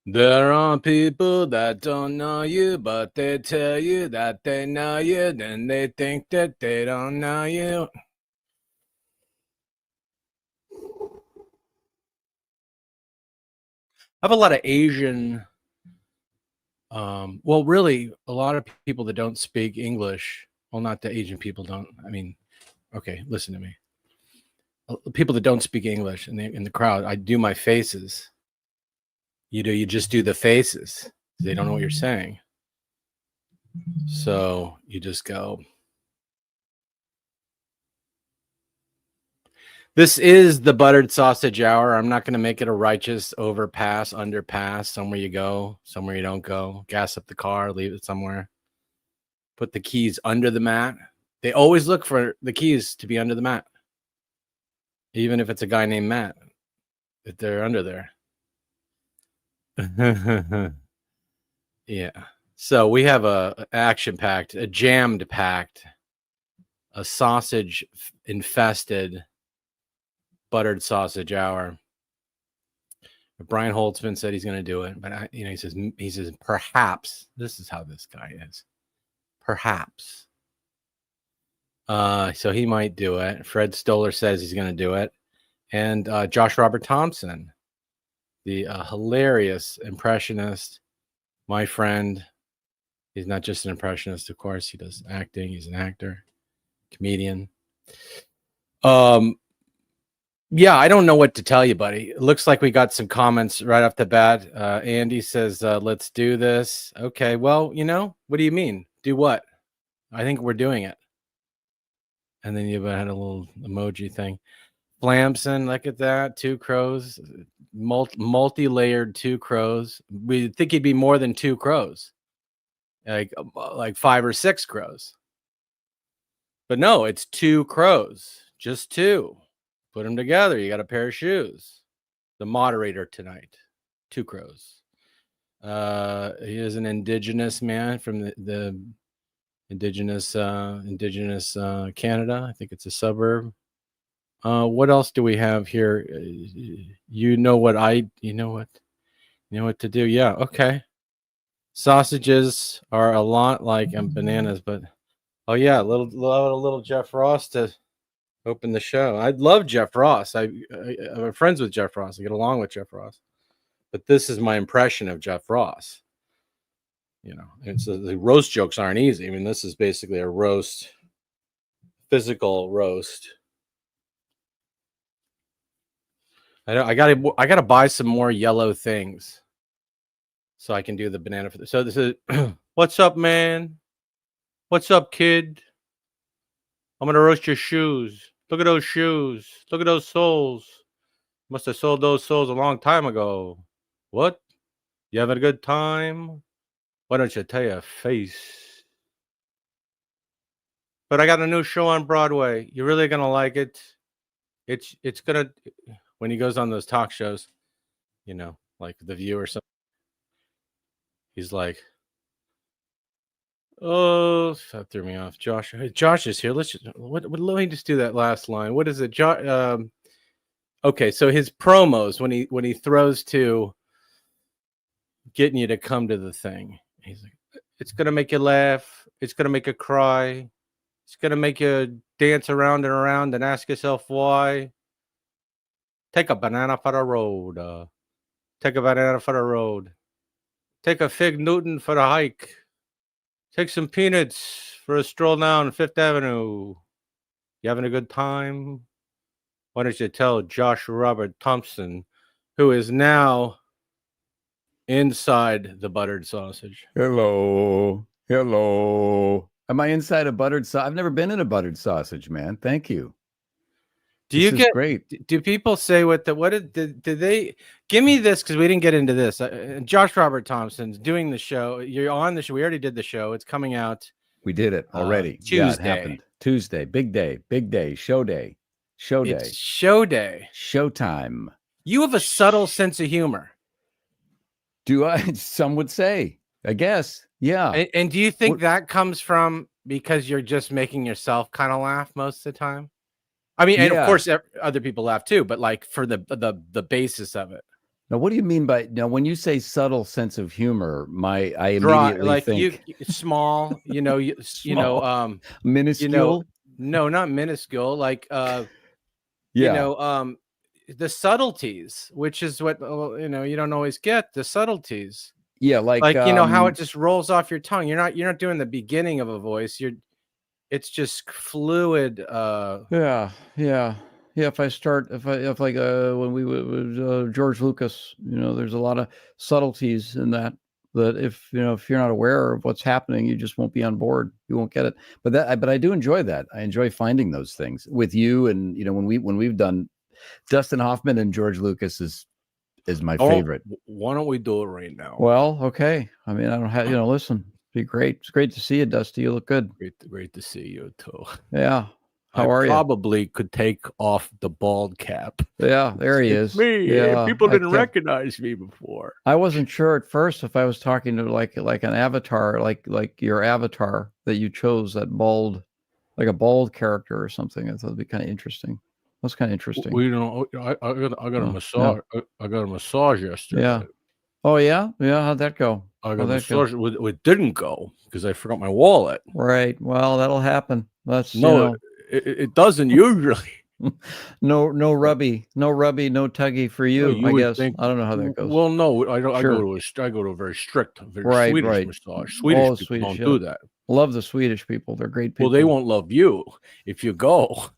There are people that don't know you, but they tell you that they know you, then they think that they don't know you. I have a lot of Asian, well, really, a lot of people that don't speak English. Well, not the Asian people don't. I mean, okay, listen to me. People that don't speak English in the crowd, I do my faces. You just do the faces. They don't know what you're saying. So you just go. This is the buttered sausage hour. I'm not going to make it a righteous overpass, underpass. Somewhere you go, somewhere you don't go. Gas up the car, leave it somewhere. Put the keys under the mat. They always look for the keys to be under the mat. Even if it's a guy named Matt, if they're under there. Yeah. So we have a action-packed, a jammed-packed, a sausage-infested buttered sausage hour. Brian Holtzman said he's going to do it, but he says perhaps this is how this guy is. Perhaps. So he might do it. Fred Stoller says he's going to do it, and Josh Robert Thompson, the hilarious impressionist, my friend. He's not just an impressionist, of course. He does acting. He's an actor, comedian. Yeah, I don't know what to tell you, buddy. It looks like we got some comments right off the bat. Andy says, let's do this. Okay, well, what do you mean? Do what? I think we're doing it. And then you had a little emoji thing. Flamson, look at that. 2 crows, multi-layered 2 crows. We think he'd be more than 2 crows, like 5 or 6 crows. But no, it's 2 crows, just 2. Put them together. You got a pair of shoes. The moderator tonight, 2 crows. He is an indigenous man from the indigenous Canada. I think it's a suburb. What else do we have here? You know what to do. Yeah. Okay. Sausages are a lot like bananas, but oh yeah, a little Jeff Ross to open the show. I love Jeff Ross. I'm friends with Jeff Ross. I get along with Jeff Ross. But this is my impression of Jeff Ross. It's the roast jokes aren't easy. I mean, this is basically a roast, physical roast. I gotta buy some more yellow things so I can do the banana for this. So this is what's up, man? What's up, kid? I'm gonna roast your shoes. Look at those shoes. Look at those soles. Must have sold those soles a long time ago. What? You having a good time? Why don't you tell your face? But I got a new show on Broadway. You're really gonna like it. It's gonna, when he goes on those talk shows, like The View or something. He's like, oh, that threw me off. Josh is here. Let me just do that last line. What is it? Okay, so his promos when he throws to getting you to come to the thing, he's like, it's gonna make you laugh. It's gonna make you cry. It's gonna make you dance around and around and ask yourself why. Take a banana for the road. Take a banana for the road. Take a fig Newton for the hike. Take some peanuts for a stroll down Fifth Avenue. You having a good time? Why don't you tell Josh Robert Thompson, who is now inside the buttered sausage? Hello. Am I inside a buttered sausage? I've never been in a buttered sausage, man. Thank you. Great? Do people say did they give me this? Because we didn't get into this. Josh Robert Thompson's doing the show. You're on the show. We already did the show. It's coming out. We did it already. Tuesday. Yeah, it happened. Tuesday. Big day. Show day. It's show day. Showtime. You have a subtle sense of humor. Do I? Some would say. I guess. Yeah. And do you think that comes from because you're just making yourself kind of laugh most of the time? I mean, and of course, other people laugh too, but like for the basis of it. Now, what do you mean by now when you say subtle sense of humor? I Dry, immediately like think small. small, You know, minuscule. no, not minuscule. Like you Yeah, know, the subtleties, which is what you don't always get the subtleties. yeah, like Like how it just rolls off your tongue. You're not doing the beginning of a voice. It's just fluid. yeah, yeah, yeah. If like when we with George Lucas, there's a lot of subtleties in that. That if you're not aware of what's happening, you just won't be on board. You won't get it. But I do enjoy that. I enjoy finding those things with you, and when we've done Dustin Hoffman and George Lucas is my favorite. Why don't we do it right now? Well, okay. I mean, I don't have listen. Be great. It's great to see you, Dusty. You look good. Great to see you too. Yeah. How I are you? probably could take off the bald cap. Yeah, there he It's is. me. Yeah, People didn't recognize me before. I wasn't sure at first if I was talking to like an avatar, like your avatar that you chose, that bald, like a bald character or something. I thought it'd be kind of interesting. That's kind of interesting. I got a massage. Yeah. I got a massage yesterday. Yeah. Oh yeah, yeah. How'd that go? I got a massage. It didn't go because I forgot my wallet. Right. Well, that'll happen. That's it doesn't usually. No rubby, no tuggy for you. I guess think, I don't know how that goes. Well, no, I don't. Sure. I go to a very strict, Right, Swedish massage. Swedish people don't do that. Love the Swedish people. They're great people. Well, they won't love you if you go.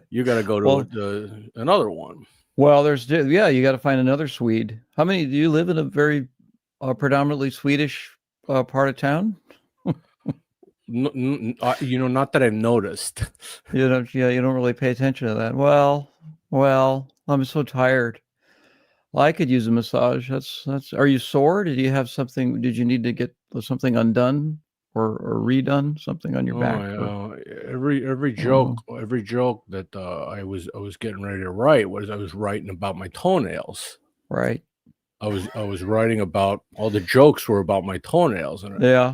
You got to go to another one. Well, you got to find another Swede. How many do you live in a very predominantly Swedish part of town? Not that I've noticed. You don't really pay attention to that. Well, I'm so tired. Well, I could use a massage. That's. Are you sore? Did you have something? Did you need to get something undone or redone? Something on your back? Every joke that I was getting ready to write I was writing about my toenails. Right. I was writing about all the jokes were about my toenails, and yeah.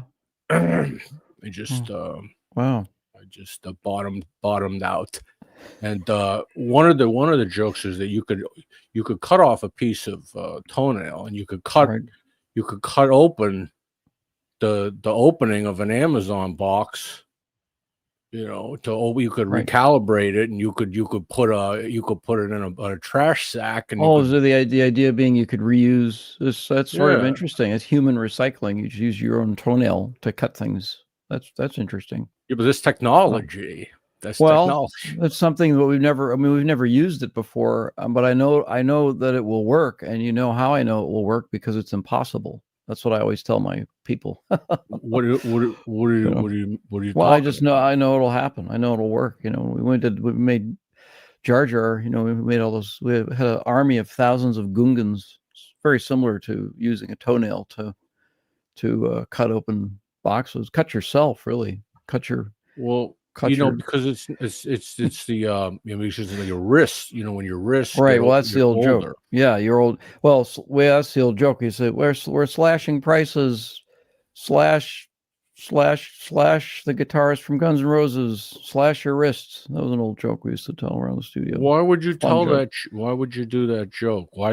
I just wow. I just bottomed out. And one of the jokes is that you could cut off a piece of toenail, and you could cut open the opening of an Amazon box. You could recalibrate it, and you could put it in a trash sack. And so the idea being you could reuse this. That's sort of interesting. It's human recycling. You just use your own toenail to cut things. That's interesting. Yeah, but this technology. Technology. It's something that we've never used it before. But I know that it will work, and how I know it will work because it's impossible. That's what I always tell my people. What are you? Well, I know it'll happen. I know it'll work. We made Jar Jar. We made all those. We had an army of thousands of Gungans. It's very similar to using a toenail to cut open boxes. Cut yourself, really. Because it's the usually your wrist. When your wrist. Right. Well, that's the old joke. Yeah, you're old. Well, that's the old joke. You say we're slashing prices. Slash the guitarist from Guns N' Roses. Slash your wrists. That was an old joke we used to tell around the studio. Why would you tell that? Why would you do that joke? Why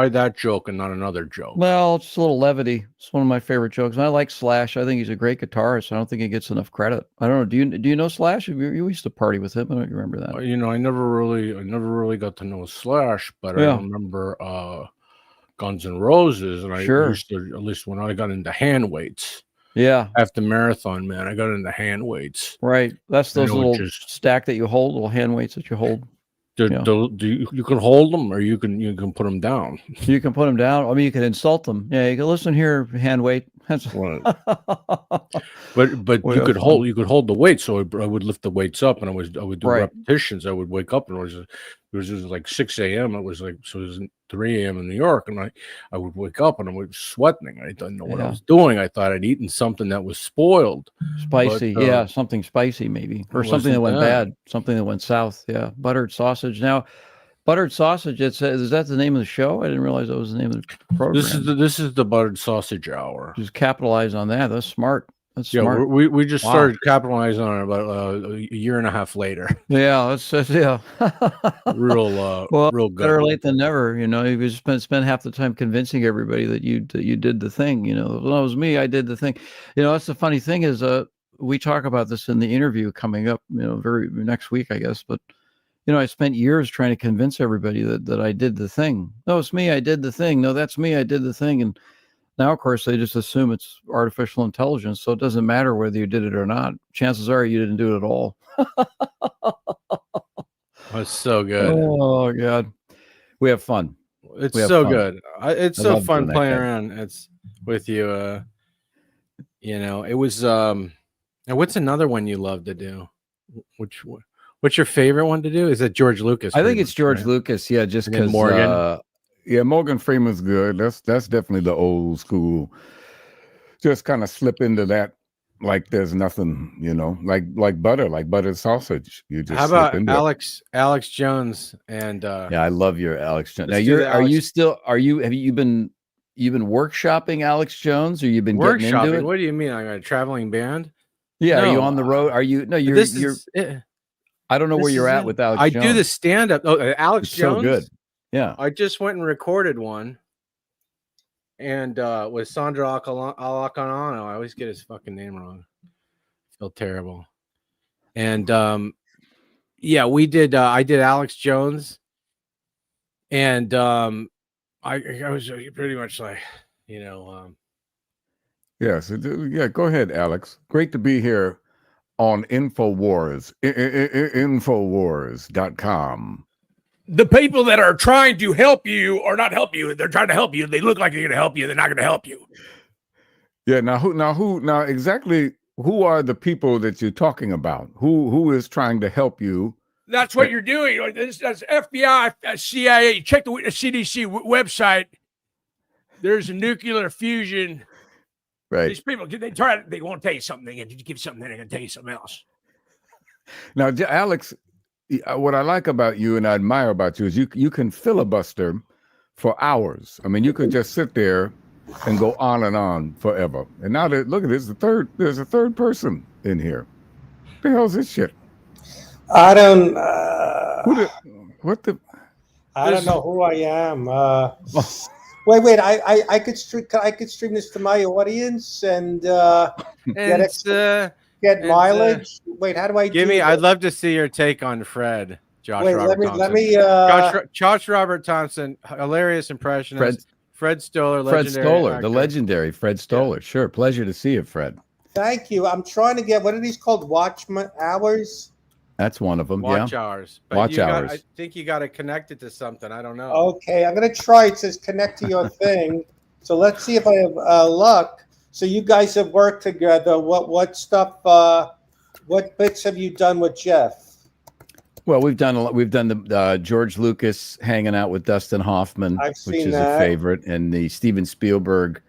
that joke and not another joke? Well, it's a little levity. It's one of my favorite jokes. And I like Slash. I think he's a great guitarist. I don't think he gets enough credit. I don't know. Do you know Slash? You used to party with him. I don't remember that. I never really got to know Slash, but I remember Guns N' Roses, and I used to, at least when I got into hand weights. Yeah. After marathon, man, I got into hand weights. Right. That's those little stack that you hold, little hand weights that you hold. You can hold them, or you can put them down. You can put them down. I mean, you can insult them. Yeah, you can listen here, hand weight. That's right. But you could hold the weight. So I would lift the weights up, and I would do repetitions. I would wake up, and it was like 6 a.m. It was 3 a.m. in New York, and I would wake up, and I was sweating. I didn't know what I was doing. I thought I'd eaten something that was spoiled, spicy. Something spicy maybe, or something that went bad, something that went south. Yeah, buttered sausage. Now, buttered sausage. Is that the name of the show? I didn't realize that was the name of the program. This is the buttered sausage hour. Just capitalize on that. That's smart. That's Yeah, smart. we just Wow. started capitalizing on it about a year and a half later. Yeah, that's yeah. Real Well, real better good. late than never. You know, you spend half the time convincing everybody that you did the thing. You know, well, it was me. I did the thing. You know, that's the funny thing is, we talk about this in the interview coming up. You know, very next week, I guess. But you know, I spent years trying to convince everybody that I did the thing. No, it's me. I did the thing. No, that's me. I did the thing. And now, of course, they just assume it's artificial intelligence. So it doesn't matter whether you did it or not. Chances are you didn't do it at all. That's so good. Oh God, we have fun. It's We have so fun. good. It's I so love doing fun that, playing Kev. around. It's with you. You know, it was and what's another one you love to do? What's your favorite one to do? Is it George Lucas? I pretty think it's much, George right? Lucas. Yeah, just And then because. Morgan. Yeah, Morgan Freeman's good. That's definitely the old school. Just kind of slip into that like there's nothing, you know, like buttered sausage. You just How slip about into it. Alex Jones and Yeah, I love your Alex Jones. Now let's do the are you Alex still have you been workshopping Alex Jones, or you've been getting into workshopping? it? What do you mean? I'm a traveling band? Yeah, are you No, on the road? Are you? No, you're. this You're. is it. I don't know where This you're is at it. with Alex I Jones. do the stand up. Oh, Alex It's Jones. so good. Yeah. I just went and recorded one, and with Sandra Alacanano. I always get his fucking name wrong. I feel terrible. And yeah, we did. I did Alex Jones, and I was pretty much like, you know, Yes. Yeah, go ahead, Alex. Great to be here on InfoWars. Infowars.com. The people that are trying to help you or not help you, they're trying to help you. They look like they're going to help you. They're not going to help you. Yeah, now exactly who are the people that you're talking about? Who is trying to help you? That's what you're doing. That's FBI, CIA. Check the CDC website. There's a nuclear fusion. Right. These people, they won't tell you something, and you give something, they're going to tell you something else. Now, Alex, what I like about you and I admire about you is you can filibuster for hours. I mean, you could just sit there and go on and on forever. And now look at this, there's a third person in here. What the hell's this shit? I don't. What the? I don't know who I am. Wait. I could stream this to my audience and get mileage. Wait, how do I give do me? that? I'd love to see your take on Fred. Josh Wait, Robert Thompson. Josh Robert Thompson, hilarious impressionist. Fred Stoller, Fred legendary Stoller, actor. the legendary Fred Stoller. Yeah. Sure, pleasure to see you, Fred. Thank you. I'm trying to get, what are these called? Watchman hours? That's one of them. Watch hours. But Watch hours. I think you got to connect it to something. I don't know. Okay, I'm gonna try. It says connect to your thing. So let's see if I have luck. So you guys have worked together. What stuff? What bits have you done with Jeff? Well, we've done the George Lucas hanging out with Dustin Hoffman, which is a favorite, and the Steven Spielberg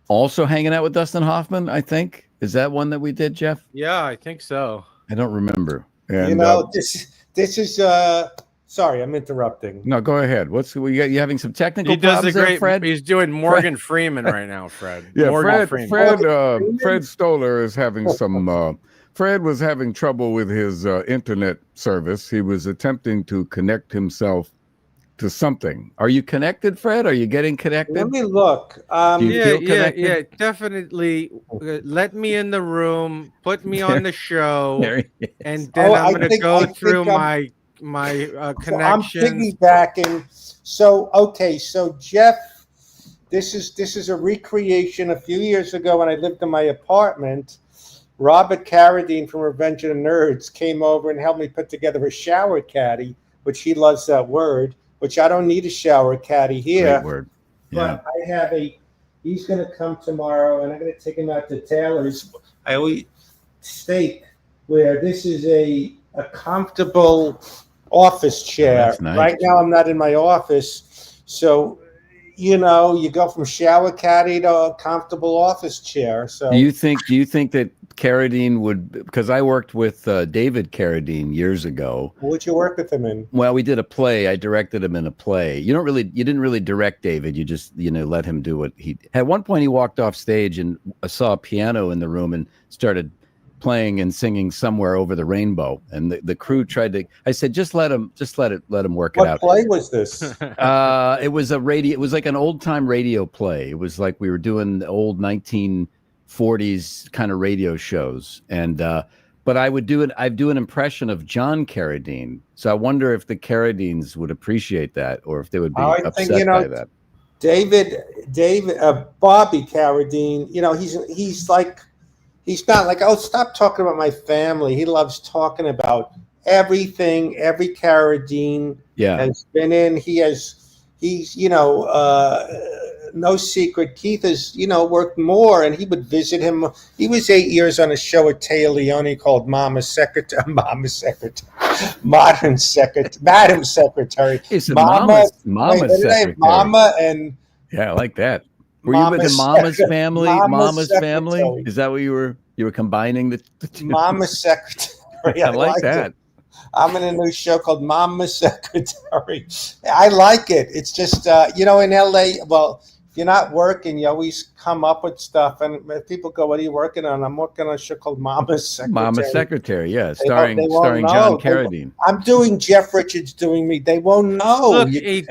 also hanging out with Dustin Hoffman. I think is that one that we did, Jeff? Yeah, I think so. I don't remember. And, you know, this is. Sorry, I'm interrupting. No, go ahead. You having some technical problems there, Fred? He's doing Morgan Freeman right now, Fred. Yeah, Morgan Freeman. Fred Stoller is having some. Fred was having trouble with his internet service. He was attempting to connect himself to something. Are you connected, Fred? Are you getting connected? Let me look. Do you feel connected? Yeah, definitely. let me in the room. Put me on the show, and then I'm going to go through my connection. I'm piggybacking. So Jeff, this is a recreation. A few years ago, when I lived in my apartment, Robert Carradine from Revenge of the Nerds came over and helped me put together a shower caddy, which he loves that word. Which I don't need a shower caddy here. Great word. Yeah. But I have he's going to come tomorrow, and I'm going to take him out to Taylor's. I always steak, where this is a comfortable office chair. That's nice. Right now, I'm not in my office, so you go from shower caddy to a comfortable office chair. So do you think that Carradine would, because I worked with David Carradine years ago. What would you work with him in? Well, we did a play. I directed him in a play. You didn't really direct David. You just, let him do what he. At one point, he walked off stage and saw a piano in the room and started playing and singing "Somewhere Over the Rainbow." And the crew tried to. I said, just let him work it out. What play was this? It was a radio. It was like an old time radio play. It was like we were doing the old 1940s kind of radio shows, and but I'd do an impression of John Carradine. So I wonder if the Carradines would appreciate that, or if they would be upset by that. Bobby Carradine, he's not like, oh, stop talking about my family. He loves talking about everything every Carradine has been in. He's no secret. Keith has, worked more, and he would visit him. He was 8 years on a show at Taya Leone called Madam Secretary. It's Mama's Secretary. Mama and yeah, I like that. Were Mama's you with the Mama's family? Mama's family? secretary. Is that what you were combining the two? Mama's Secretary. I like that. I'm in a new show called Mama's Secretary. I like it. It's just, in LA, well, if you're not working, you always come up with stuff. And people go, what are you working on? I'm working on a show called Mama's Secretary. Mama's Secretary, yeah. Starring John Carradine. I'm doing Jeff Richards doing me. They won't know. Look, he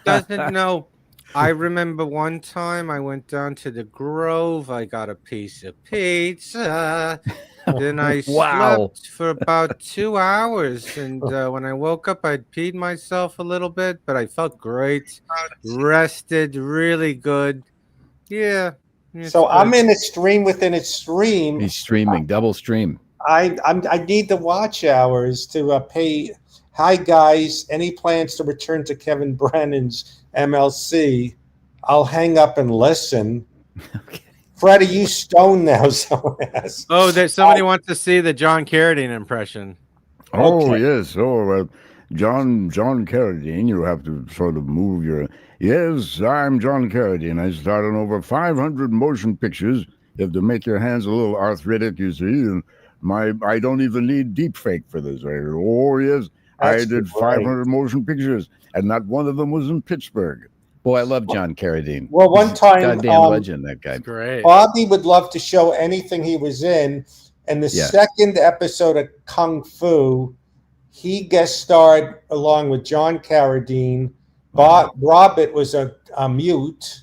doesn't know. I remember one time I went down to the Grove. I got a piece of pizza. Then I slept for about 2 hours. And when I woke up, I'd peed myself a little bit, but I felt great. Rested really good. Yeah. So good. I'm in a stream within a stream. He's streaming, double stream. I need the watch hours to pay. Hi, guys. Any plans to return to Kevin Brennan's MLC? I'll hang up and listen. Okay. Fred, are you stoned now? Someone asked. Oh, there's somebody wants to see the John Carradine impression. Oh, yes. Oh, John Carradine, you have to sort of move your... Yes, I'm John Carradine. I starred in over 500 motion pictures. You have to make your hands a little arthritic, you see. And I don't even need deep fake for this. Oh, yes. I did 500 motion pictures, and not one of them was in Pittsburgh. Boy, I love John Carradine. Well, one time, goddamn legend, that guy. Great. Bobby would love to show anything he was in. And the second episode of Kung Fu, he guest starred along with John Carradine. Robert was a mute,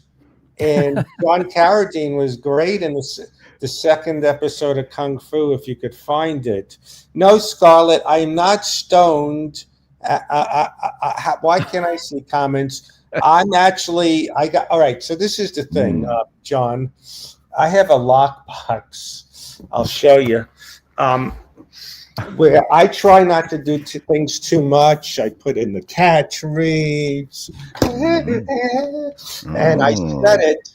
and John Carradine was great in the second episode of Kung Fu, if you could find it. No, Scarlett, I'm not stoned. Why can't I see comments? All right, so this is the thing, John. I have a lockbox. I'll show you. Where I try not to do things too much. I put in the cat trees. And I set it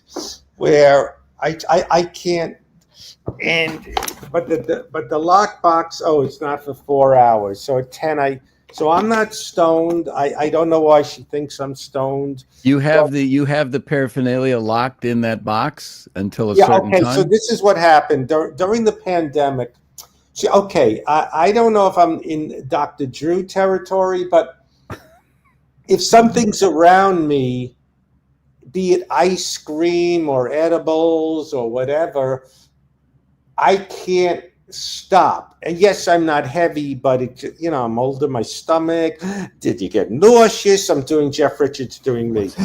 where I can't. But the lockbox, it's not for 4 hours. So at 10, so I'm not stoned. I don't know why she thinks I'm stoned. You have the paraphernalia locked in that box until a certain time? So this is what happened during the pandemic. I don't know if I'm in Dr. Drew territory, but if something's around me, be it ice cream or edibles or whatever, I can't stop. And yes, I'm not heavy, but I'm older. My stomach. Did you get nauseous? I'm doing Jeff Richards doing me. So.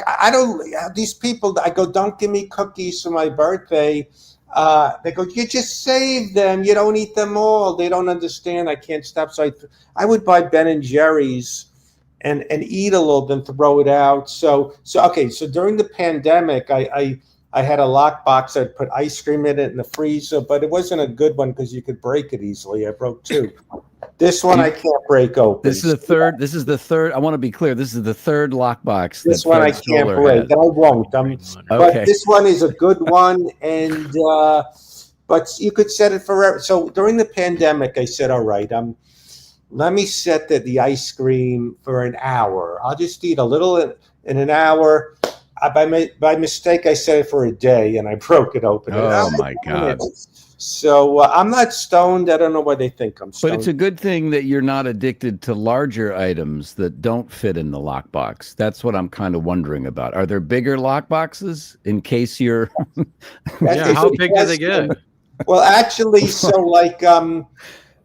I don't. These people, I go, don't give me cookies for my birthday. They go, you just save them. You don't eat them all. They don't understand. I can't stop. So I would buy Ben and Jerry's and eat a little, then throw it out. So during the pandemic, I had a lockbox. I'd put ice cream in it in the freezer, but it wasn't a good one because you could break it easily. I broke 2. This one I can't break open. This is the third. I want to be clear. This is the third lockbox. This one I can't break. I won't. But this one is a good one, and but you could set it forever. So during the pandemic, I said, all right, let me set the ice cream for an hour. I'll just eat a little in an hour. by mistake, I set it for a day, and I broke it open. Oh my God! So I'm not stoned. I don't know why they think I'm stoned. But it's a good thing that you're not addicted to larger items that don't fit in the lockbox. That's what I'm kind of wondering about. Are there bigger lockboxes in case you're? Yeah, how big do they get? Well, actually, so like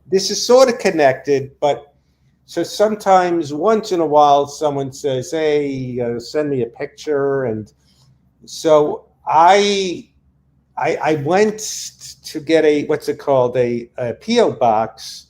this is sort of connected, but so sometimes once in a while someone says, "Hey, send me a picture," and so I went to get a what's it called a PO box,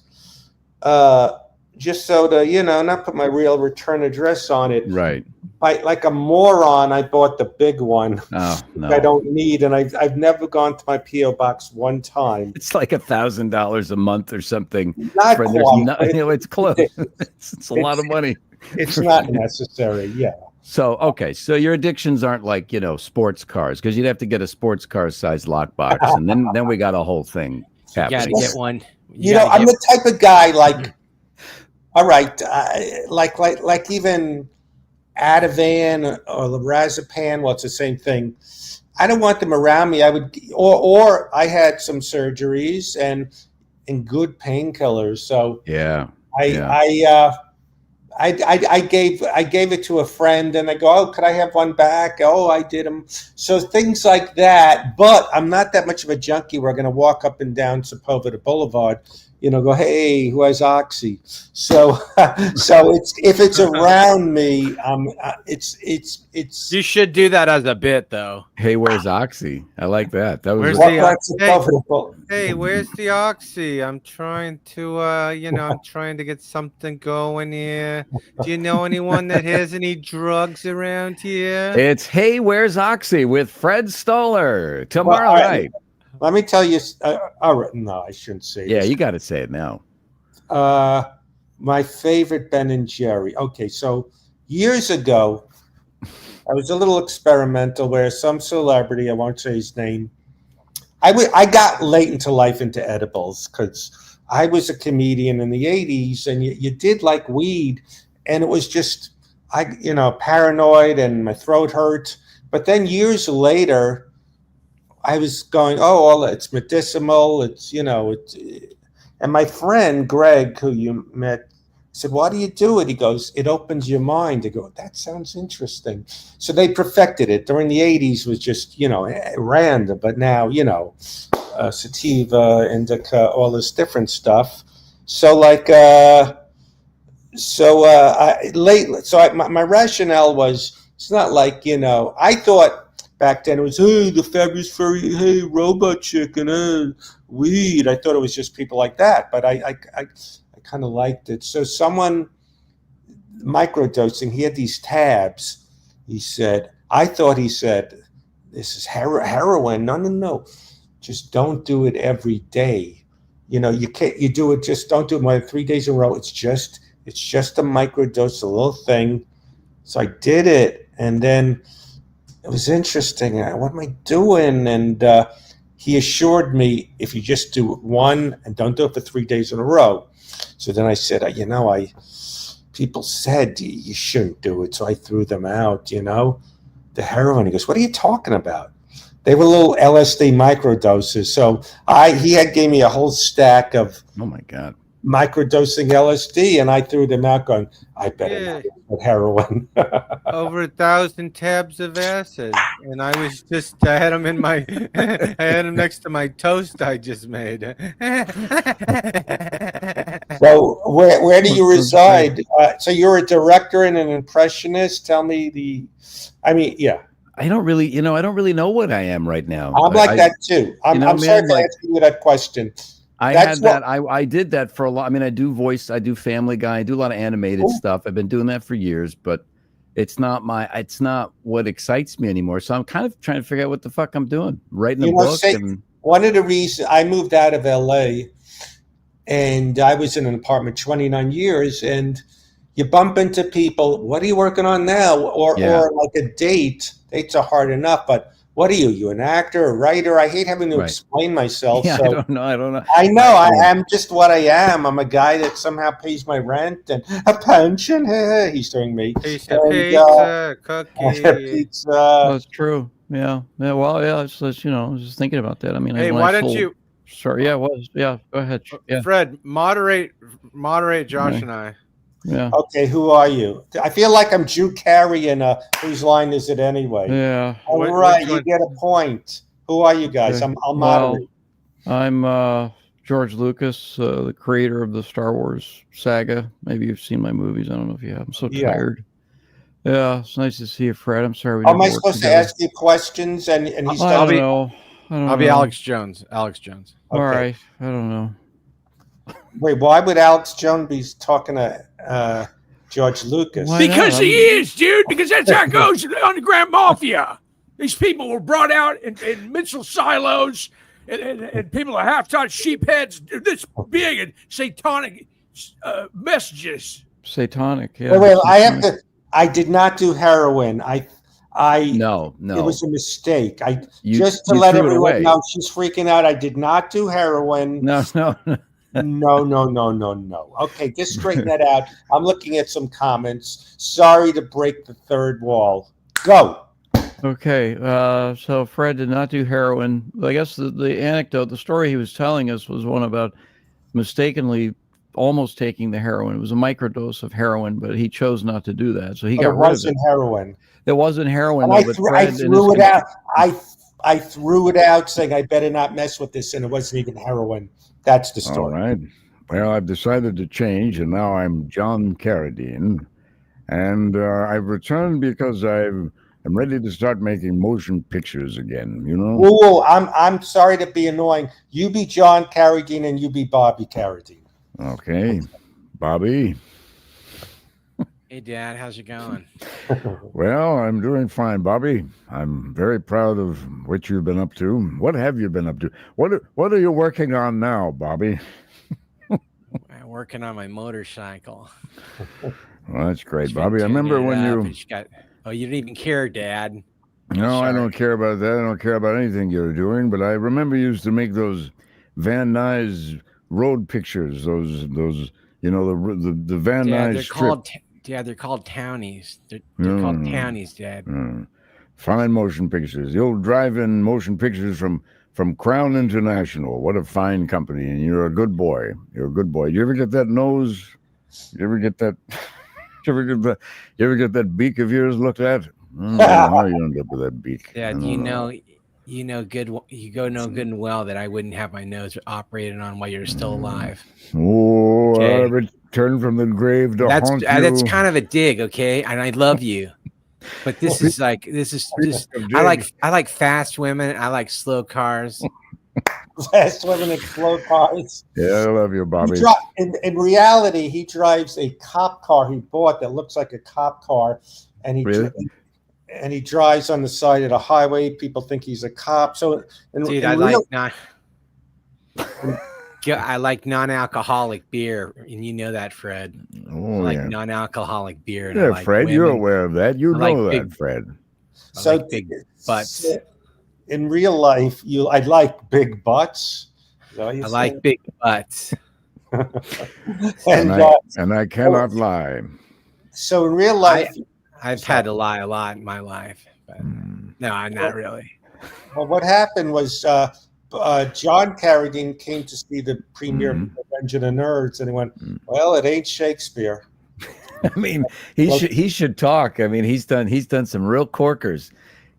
just so to not put my real return address on it. Right. Like a moron, I bought the big one. Oh no! I don't need, and I've never gone to my PO box one time. It's like $1,000 a month or something. Not for, quite. it's close. It's a lot of money. It's not necessary. Yeah. So okay, so your addictions aren't like sports cars, because you'd have to get a sports car size lockbox, and then we got a whole thing You happening. gotta get one. I'm the type of guy like, all right, like even Ativan or lorazepam. Well, it's the same thing. I don't want them around me. I would, or I had some surgeries and good painkillers. So Yeah. I gave it to a friend, and I go, oh, could I have one back? Oh, I did them. So things like that. But I'm not that much of a junkie where I'm going to walk up and down Sepulveda Boulevard, go, hey, who has Oxy? So it's if it's around me, it's. You should do that as a bit, though. Hey, where's Oxy? I like that. That was Hey, where's the Oxy? I'm trying to, I'm trying to get something going here. Do you know anyone that has any drugs around here? It's Hey, Where's Oxy with Fred Stoller tomorrow night. Let me tell you. No, I shouldn't say. Yeah, this. you got to say it now. My favorite Ben and Jerry. Okay, so years ago, I was a little experimental where some celebrity, I won't say his name, I got late into life into edibles because I was a comedian in the 80s, and you did like weed, and it was just, paranoid and my throat hurt. But then years later, I was going, it's medicinal. It's, and my friend, Greg, who you met, said, why do you do it? He goes, it opens your mind. I go, that sounds interesting. So they perfected it. During the 80s was just, random, but now, sativa, indica, all this different stuff. So my rationale was, it's not like, I thought back then it was, hey, the fabulous furry, hey, robot chicken, weed. I thought it was just people like that, but I kind of liked it. So someone microdosing, he had these tabs. He said, this is heroin. No. Just don't do it every day. You can't, you do it, just don't do it more than 3 days in a row. It's just a microdose, a little thing. So I did it, and then it was interesting. What am I doing? And he assured me, if you just do one and don't do it for 3 days in a row. So then I said, people said you shouldn't do it. So I threw them out, the heroin. He goes, what are you talking about? They were little LSD microdoses. So he gave me a whole stack of, oh my God, microdosing LSD, and I threw them out going, I better not with heroin. Over 1,000 tabs of acid, and I had them I had them next to my toast I just made. So where do you reside? So you're a director and an impressionist. Tell me yeah. I don't really know what I am right now. I'm that too. I'm sorry for asking you that question. I did that for a lot. I mean, I do voice, I do Family Guy, I do a lot of animated stuff. I've been doing that for years, but it's not what excites me anymore. So I'm kind of trying to figure out what the fuck I'm doing. Writing a book. One of the reasons I moved out of LA, and I was in an apartment 29 years, and you bump into people, what are you working on now? Or like a date. Dates are hard enough, but What are you? You an actor, a writer? I hate having to Right. explain myself. Yeah, so I don't know. I don't know. I know I am just what I am. I'm a guy that somehow pays my rent and a pension. He's doing me. Pizza, And, pizza, cookie. pizza. That's true. Yeah. Yeah. Well, yeah. It's just, I was just thinking about that. I mean, Hey, when why I don't sold- you, Sorry. Yeah. It was. Yeah. Go ahead. Yeah. Fred, moderate Josh Right. and I. Yeah. Okay, who are you? I feel like I'm Drew Carey in Whose Line Is It Anyway? Yeah. All What- right, which you one? get a point. Who are you guys? Okay. I'll moderate. I'm George Lucas, the creator of the Star Wars saga. Maybe you've seen my movies. I don't know if you have. I'm so Yeah. tired. Yeah, it's nice to see you, Fred. I'm sorry. We Am I never worked supposed to together. ask you questions and he's I I'll don't be- know. I don't I'll be know. Alex Jones. Alex Jones. All Okay. right. I don't know. Wait, why would Alex Jones be talking to George Lucas? Why not? Because he is, dude. Because that's how it goes in the underground mafia. These people were brought out in missile silos, and people are half-taught sheep heads this big and satanic messages. Satanic. Yeah. Wait, I have to. I did not do heroin. No. It was a mistake. You- Just to you let threw it everyone away. know, she's freaking out. I did not do heroin. No. No. Okay, just straighten that out. I'm looking at some comments. Sorry to break the third wall. Go. Okay, so Fred did not do heroin. I guess the anecdote, the story he was telling us was one about mistakenly almost taking the heroin. It was a microdose of heroin, but he chose not to do that. So he But got it rid of wasn't it. heroin. It wasn't heroin, And though, I but threw Fred in it his- out. I threw it out saying I better not mess with this, and it wasn't even heroin. That's the All story. right. Well, I've decided to change, and now I'm John Carradine. And I've returned because I'm ready to start making motion pictures again, you know? Whoa, I'm sorry to be annoying. You be John Carradine and you be Bobby Carradine. Okay. Bobby? Hey, Dad, how's it going? Well, I'm doing fine, Bobby. I'm very proud of what you've been up to. What have you been up to? What are you working on now, Bobby? I'm working on my motorcycle. Well, that's great, Just been Bobby. I remember tuning it when up. you... It just got. Oh, you didn't even care, Dad. No, I Sorry. don't care about that. I don't care about anything you're doing, but I remember you used to make those Van Nuys road pictures, those you know, the Van Dad, Nuys they're strip. called. Dad, they're called townies. They're called townies, Dad. Fine motion pictures. You'll drive in motion pictures from Crown International. What a fine company, and you're a good boy. You're a good boy. You ever get that nose? You ever get that? You ever get that beak of yours looked at? I don't know how you end up with that beak. I Dad, don't you know good. You know good and well that I wouldn't have my nose operated on while you're still alive. Oh, Okay. I returned from the grave to That's haunt you. that's kind of a dig, okay? And I love you, but this is just. I like fast women. I like slow cars. Fast living in slow cars. Yeah, I love you, Bobby. In reality, he drives a cop car he bought that looks like a cop car, and he drives on the side of the highway. People think he's a cop. So, Dude, I like non-alcoholic beer, and you know that, Fred. Oh, I like yeah. non-alcoholic beer. And I Yeah, like Fred, you're women. aware of that. You I like know that, big- Fred. I So like big butts. In real life, I like big butts. Is that what you're I like big butts. saying? And I cannot lie. So in real life, I've had to lie a lot in my life, but no, I'm not really. well, what happened was John Carradine came to see the premiere of Revenge of the Nerds, and he went, "Well, it ain't Shakespeare." I mean, he should talk. I mean, he's done some real corkers.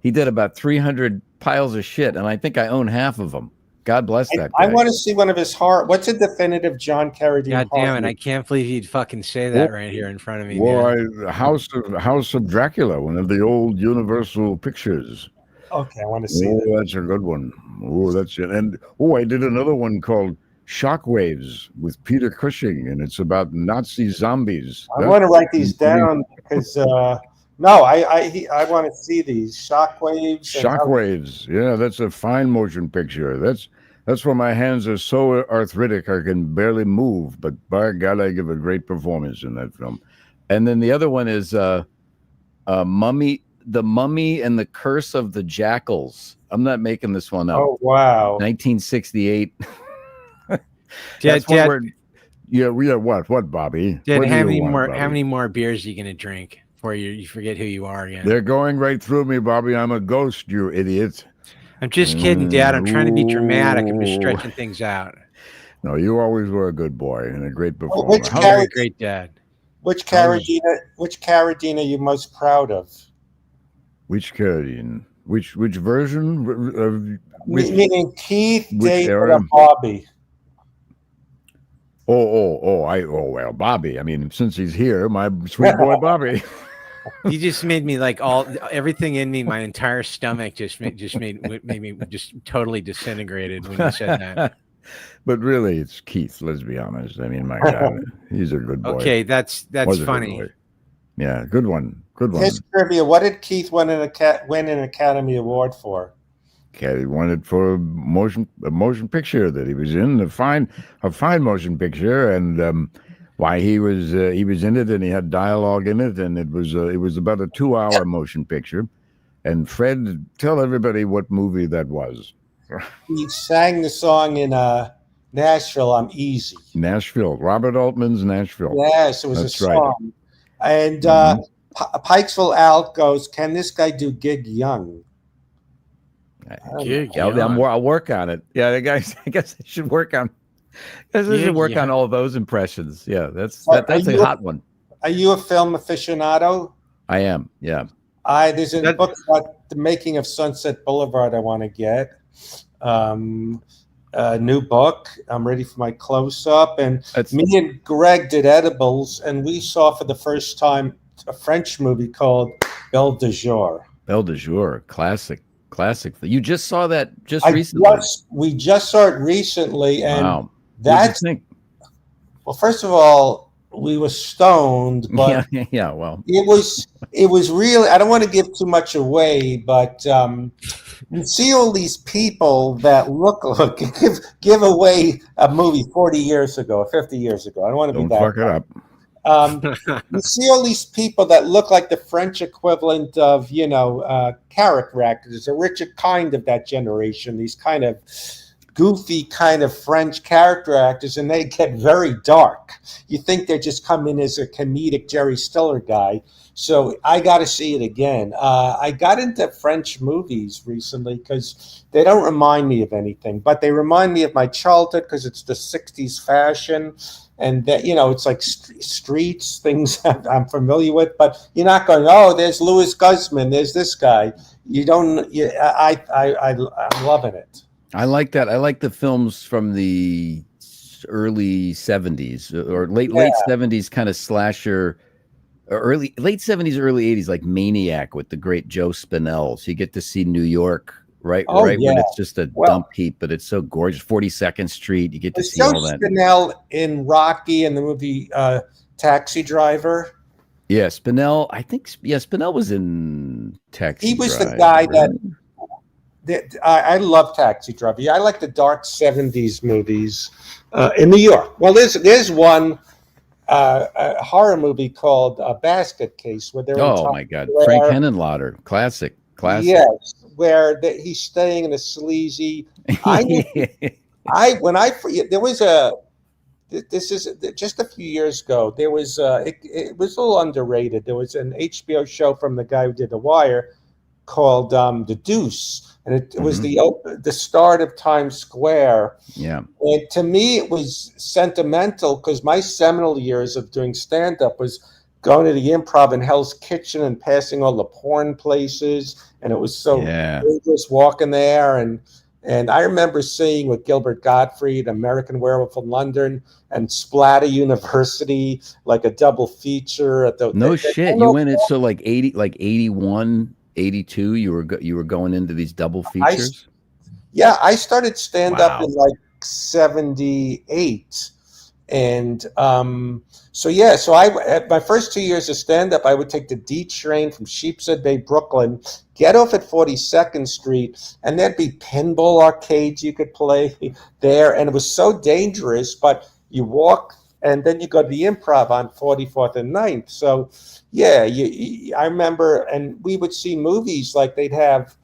He did about 300 piles of shit, and I think I own half of them. God bless that guy. I want to see one of his horror. What's a definitive John Carradine? God damn it! horror I can't believe you'd fucking say that right here in front of me. Well, Man. House of Dracula, one of the old Universal pictures. Okay, I want to see Oh, that. that's a good one. Oh, that's it. And I did another one called Shockwaves with Peter Cushing, and it's about Nazi zombies. I want to write these down because no, I want to see these shockwaves. and how- Shockwaves. Yeah, that's a fine motion picture. That's where my hands are so arthritic I can barely move. But by God, I give a great performance in that film. And then the other one is Mummy, The Mummy and the Curse of the Jackals. I'm not making this one up. Oh wow. 1968. Dad, What, Bobby? Dad, What do how you many want, more? Bobby? How many more beers are you gonna drink before you forget who you are again? They're going right through me, Bobby. I'm a ghost, you idiot. I'm just kidding, Dad. I'm trying to be dramatic. I'm just stretching things out. No, you always were a good boy and a great performer. Which You're a great dad. Which Carradine are you most proud of? Which Carradine? Which version of Meaning Keith, David, era? or Bobby? Well, Bobby. I mean, since he's here, my sweet boy Bobby. You just made me like everything in me, my entire stomach just made me just totally disintegrated when you said that. But really, it's Keith. Let's be honest. I mean, my God, he's a good boy. Okay, that's Was a good funny. boy. Yeah, good one. Good one. His trivia. What did Keith win an Academy Award for? He won it for a motion picture that he was in, a fine motion picture, and why he was in it, and he had dialogue in it, and it was about a 2-hour motion picture. And Fred, tell everybody what movie that was. He sang the song in Nashville. I'm Easy. Nashville, Robert Altman's Nashville. Yes, it was That's a song. right. And Pikesville Al goes, "Can this guy do Gig Young?" I'll work on it. Yeah, I guess I should work on. I should work on all those impressions. Yeah, that's a hot one. Are you a film aficionado? I am. Yeah. There's a book about the making of Sunset Boulevard I want to get. A new book. I'm ready for my close-up. And me and Greg did edibles, and we saw for the first time a French movie called Belle de Jour. Belle de Jour, classic. You just saw that recently. We just saw it recently, and wow. That's, what did you think? Well, first of all, we were stoned, but yeah, well, it was really, I don't want to give too much away, but you see all these people that give away a movie 40 years ago or 50 years ago. I don't want to be that. Don't fuck it up. You see all these people that look like the French equivalent of, character actors, a richer kind of that generation, these kind of goofy kind of French character actors, and they get very dark. You think they're just coming as a comedic Jerry Stiller guy. So I got to see it again. I got into French movies recently because they don't remind me of anything, but they remind me of my childhood because it's the 60s fashion. And that, it's like streets, things I'm familiar with, but you're not going, oh, there's Louis Guzman, there's this guy. I'm loving it. I like that. I like the films from the early 70s or late 70s kind of slasher, or late 70s, early 80s, like Maniac with the great Joe Spinell. So you get to see New York, right? When it's just a dump heap, but it's so gorgeous. 42nd Street, you get to see all that. Spinell in Rocky and the movie Taxi Driver. Yeah, Spinell. I think Spinell was in Taxi Driver. He was the guy that I love Taxi Driver. I like the dark 70s movies in New York. Well, there's one a horror movie called Basket Case where they're my God, Frank Henenlotter, classic. Yes, where he's staying in a sleazy. This is just a few years ago. There was it was a little underrated. There was an HBO show from the guy who did The Wire called The Deuce, and it was the start of Times Square. Yeah, and to me it was sentimental because my seminal years of doing stand-up was going to the Improv in Hell's Kitchen and passing all the porn places, and it was so just walking there. And I remember seeing with Gilbert Gottfried, American Werewolf in London, and Splatter University, like a double feature at the. No shit, you went it so like 81, 82. You were going into these double features. I started stand up in like 78. And so I my first 2 years of stand-up, I would take the D train from Sheepshead Bay, Brooklyn, get off at 42nd Street, and there'd be pinball arcades you could play there. And it was so dangerous, but you walk and then you go to the Improv on 44th and 9th. So, yeah, I remember, and we would see movies like they'd have.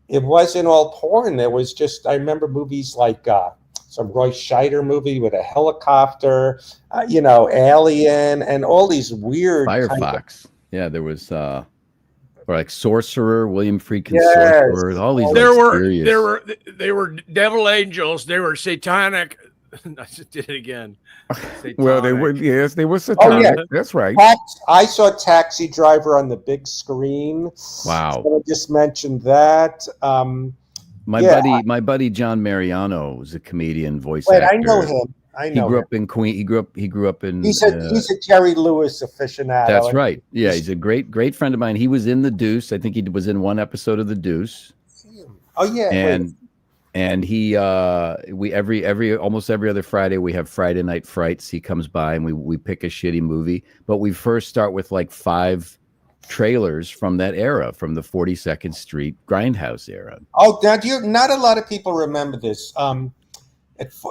It wasn't all porn. There was just, I remember movies like some Roy Scheider movie with a helicopter, Alien, and all these weird Firefox. Yeah, there was or like Sorcerer, William Friedkin, Yes. Sorcerer. All these. They were devil angels. They were satanic. I just did it again. Well, they were satanic. yeah. That's right. I saw Taxi Driver on the big screen. Wow. So I just mentioned that. My buddy John Mariano was a comedian, voice actor. I know him. He grew up in Queen. He grew up in. He's a Jerry Lewis aficionado. That's right. Yeah, he's a great friend of mine. He was in The Deuce. I think he was in one episode of The Deuce. Oh yeah. And he almost every other Friday we have Friday Night Frights. He comes by and we pick a shitty movie, but we first start with like 5 trailers from that era, from the 42nd Street Grindhouse era. Oh, now not a lot of people remember this.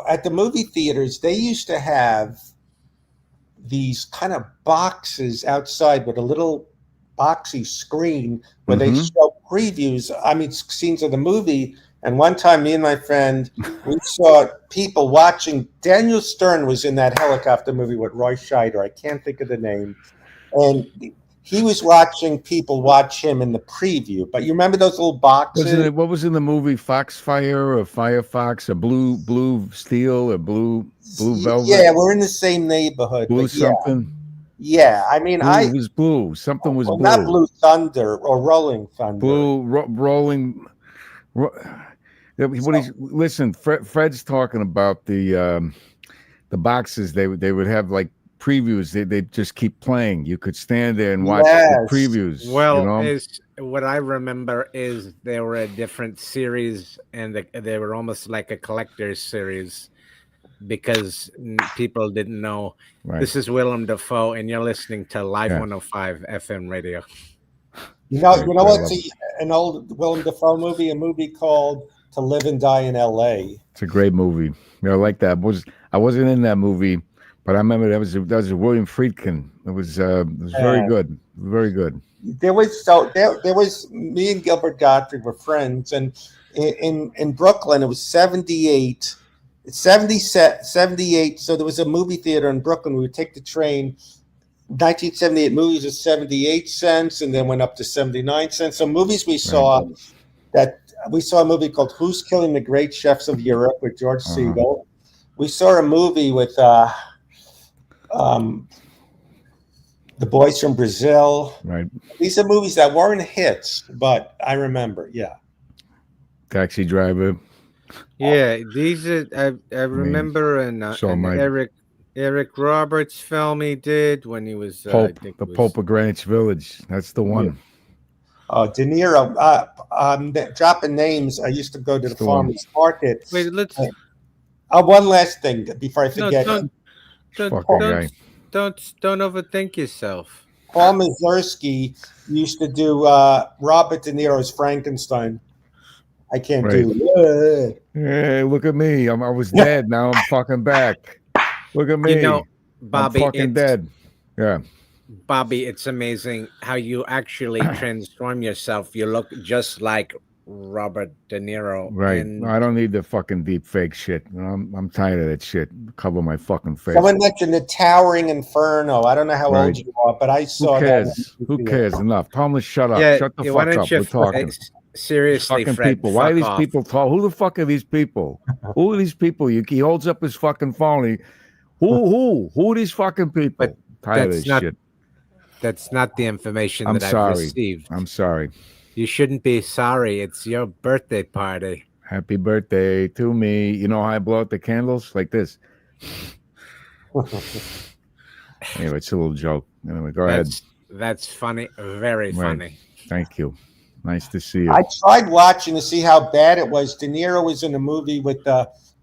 At the movie theaters, they used to have these kind of boxes outside with a little boxy screen where they show previews. I mean, scenes of the movie. And one time, me and my friend, we saw people watching. Daniel Stern was in that helicopter movie with Roy Scheider. I can't think of the name. And he was watching people watch him in the preview. But you remember those little boxes? What was in the movie? Foxfire or Firefox or Blue Steel or Blue Velvet? Yeah, we're in the same neighborhood. Blue something? Yeah, I mean, it was blue. Something was blue. Not Blue Thunder or Rolling Thunder. Rolling. Listen, Fred's talking about the boxes. They would have like previews. They just keep playing. You could stand there and watch the previews. Well, what I remember is they were a different series, and they were almost like a collector's series because people didn't know. Right. This is Willem Dafoe, and you're listening to Live 105 FM radio. You know what's an old Willem Dafoe movie? A movie called To Live and Die in L.A. It's a great movie. I like that. I wasn't in that movie, but I remember that was William Friedkin. It was very good, very good. There was me and Gilbert Gottfried were friends, and in Brooklyn it was 78. It's 78. So there was a movie theater in Brooklyn. We would take the train. 1978 movies was 78 cents, and then went up to 79 cents. So movies we saw a movie called Who's Killing the Great Chefs of Europe with George Segal. We saw a movie with the Boys from Brazil. Right. These are movies that weren't hits, but I remember. Yeah. Taxi Driver. Yeah, these are. I remember an Eric Roberts film he did when he was Pope of Greenwich Village. That's the one. Yeah. De Niro. Dropping names. I used to go to the farmers market. Wait, let's. One last thing before I forget. Don't overthink yourself. Paul Mazursky used to do Robert De Niro's Frankenstein. I can't do. Hey, look at me! I was dead. Now I'm fucking back. Look at me. Bobby, I'm fucking dead. Yeah. Bobby, it's amazing how you actually transform yourself. You look just like Robert De Niro. Right. No, I don't need the fucking deep fake shit. I'm tired of that shit. Cover my fucking face. Someone mentioned the Towering Inferno. I don't know how old you are, but I saw that. Who cares? Enough. Thomas, shut up. Yeah, shut the fuck up. We're talking. Seriously, fucking Fred, people. Why are these off. people talk? Who the fuck are these people? Who are these people? He holds up his fucking phone. Who are these fucking people? But tired of this shit. That's not the information I'm that sorry. I've received. I'm sorry. You shouldn't be sorry. It's your birthday party. Happy birthday to me. You know how I blow out the candles? Like this. Anyway, it's a little joke. Anyway, go ahead. That's funny. Very funny. Thank you. Nice to see you. I tried watching to see how bad it was. De Niro was in a movie with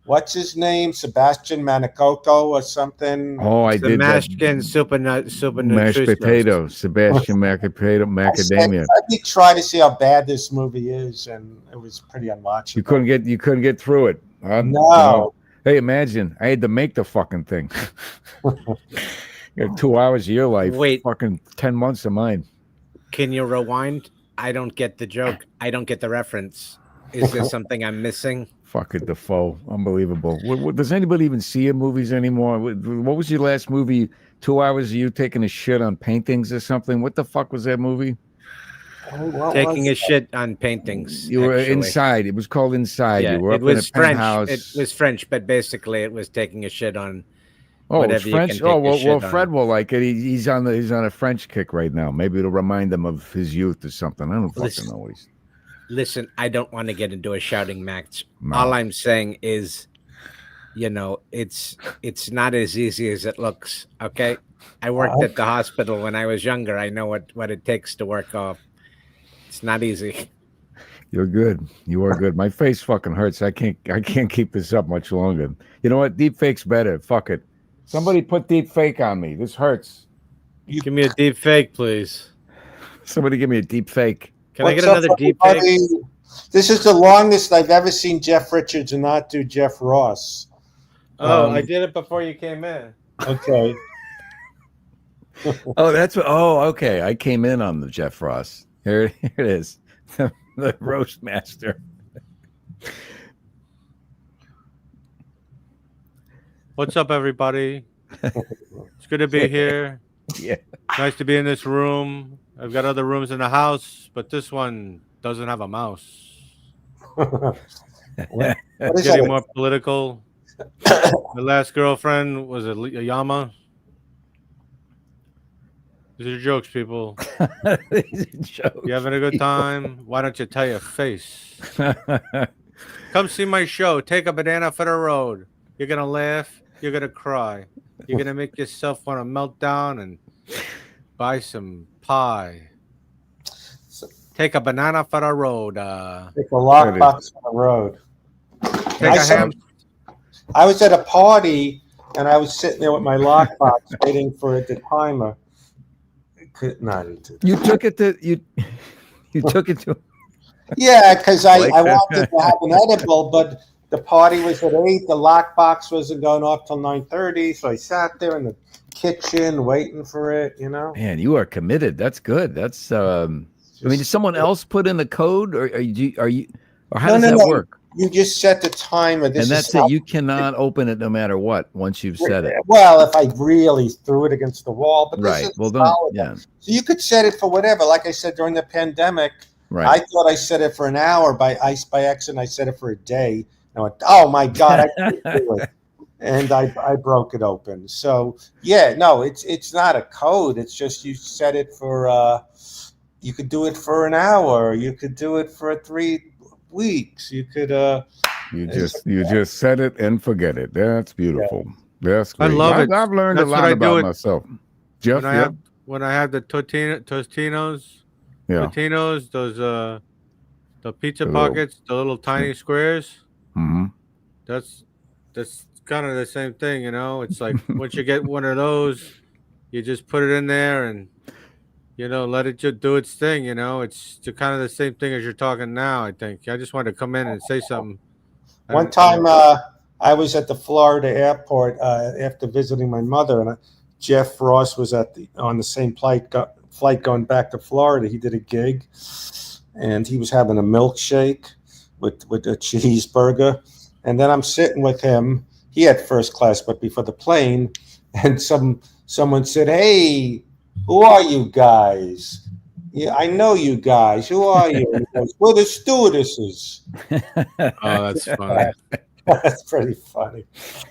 what's his name? Sebastian Maniscalco or something. Oh, I did that. Super mashed potato. Sebastian Macadamia. I did try to see how bad this movie is, and it was pretty unwatchable. You couldn't get through it. Huh? No. Hey, imagine I had to make the fucking thing. You got 2 hours of your life. Wait. Fucking 10 months of mine. Can you rewind? I don't get the joke. I don't get the reference. Is there something I'm missing? Fucking Defoe. Unbelievable. Does anybody even see your movies anymore? What was your last movie? 2 hours of you taking a shit on paintings or something? What the fuck was that movie? Taking a shit on paintings. You were actually. inside. It was called Inside. Yeah, You were it up in was a French. penthouse. It was French, but basically it was taking a shit on Oh, it's whatever you French. can take Oh, a well, shit on. Fred will like it. He's on a French kick right now. Maybe it'll remind him of his youth or something. I don't fucking know. Listen, I don't want to get into a shouting match. No. All I'm saying is, it's not as easy as it looks. Okay, I worked at the hospital when I was younger. I know what it takes to work off. It's not easy. You're good. You are good. My face fucking hurts. I can't keep this up much longer. You know what? Deep fake's better. Fuck it. Somebody put deep fake on me. This hurts. Give me a deep fake, please. Somebody give me a deep fake. Can I get another deep fake? This is the longest I've ever seen Jeff Richards and not do Jeff Ross. I did it before you came in. Okay. Oh, that's what. Oh, okay. I came in on the Jeff Ross. Here it is. The roast master. What's up, everybody? It's good to be here. Yeah. Nice to be in this room. I've got other rooms in the house, but this one doesn't have a mouse. What is Getting that? more political. My last girlfriend was a llama. These are jokes, people. You having a good time? Why don't you tell your face? Come see my show. Take a banana for the road. You're going to laugh. You're going to cry. You're going to make yourself want to melt down and buy some pie. Take a banana for the road. Take a lockbox on the road. Take a ham. I was at a party and I was sitting there with my lockbox waiting for the timer. You took it to you took it to Yeah, because I Like wanted to have an edible, but the party was at 8. The lockbox wasn't going off till 9:30, so I sat there in the kitchen waiting for it. Man, you are committed. That's good. That's I mean, did someone else put in the code, or or how does that work? You just set the timer. And that's it. You cannot open it no matter what once you've set it. Well, if I really threw it against the wall, but Right. This is Well, don't. solid. Yeah. So you could set it for whatever. Like I said during the pandemic, Right. I thought I set it for an hour by accident. I set it for a day. And I went, oh my God, I can't do it. And I broke it open. So yeah, no, it's not a code. It's just you set it for. You could do it for an hour. You could do it for 3 weeks. You could. You just set it and forget it. That's beautiful. That's I great. love it. I've learned That's a what lot I do about it- myself. Jeff, When I have the Tostinos, yeah. Totinos, those the pizza The little- pockets, the little tiny squares. Mm-hmm. That's kind of the same thing, It's like once you get one of those, you just put it in there and let it just do its thing. It's kind of the same thing as you're talking now. I think I just wanted to come in and say something. One time, I was at the Florida airport after visiting my mother, and Jeff Ross was on the same flight going back to Florida. He did a gig, and he was having a milkshake with a cheeseburger. And then I'm sitting with him. He had first class, but before the plane, and someone said, "Hey, who are you guys?" Yeah, I know you guys. Who are you? And he goes, "We're the stewardesses." Oh, that's funny. That's pretty funny.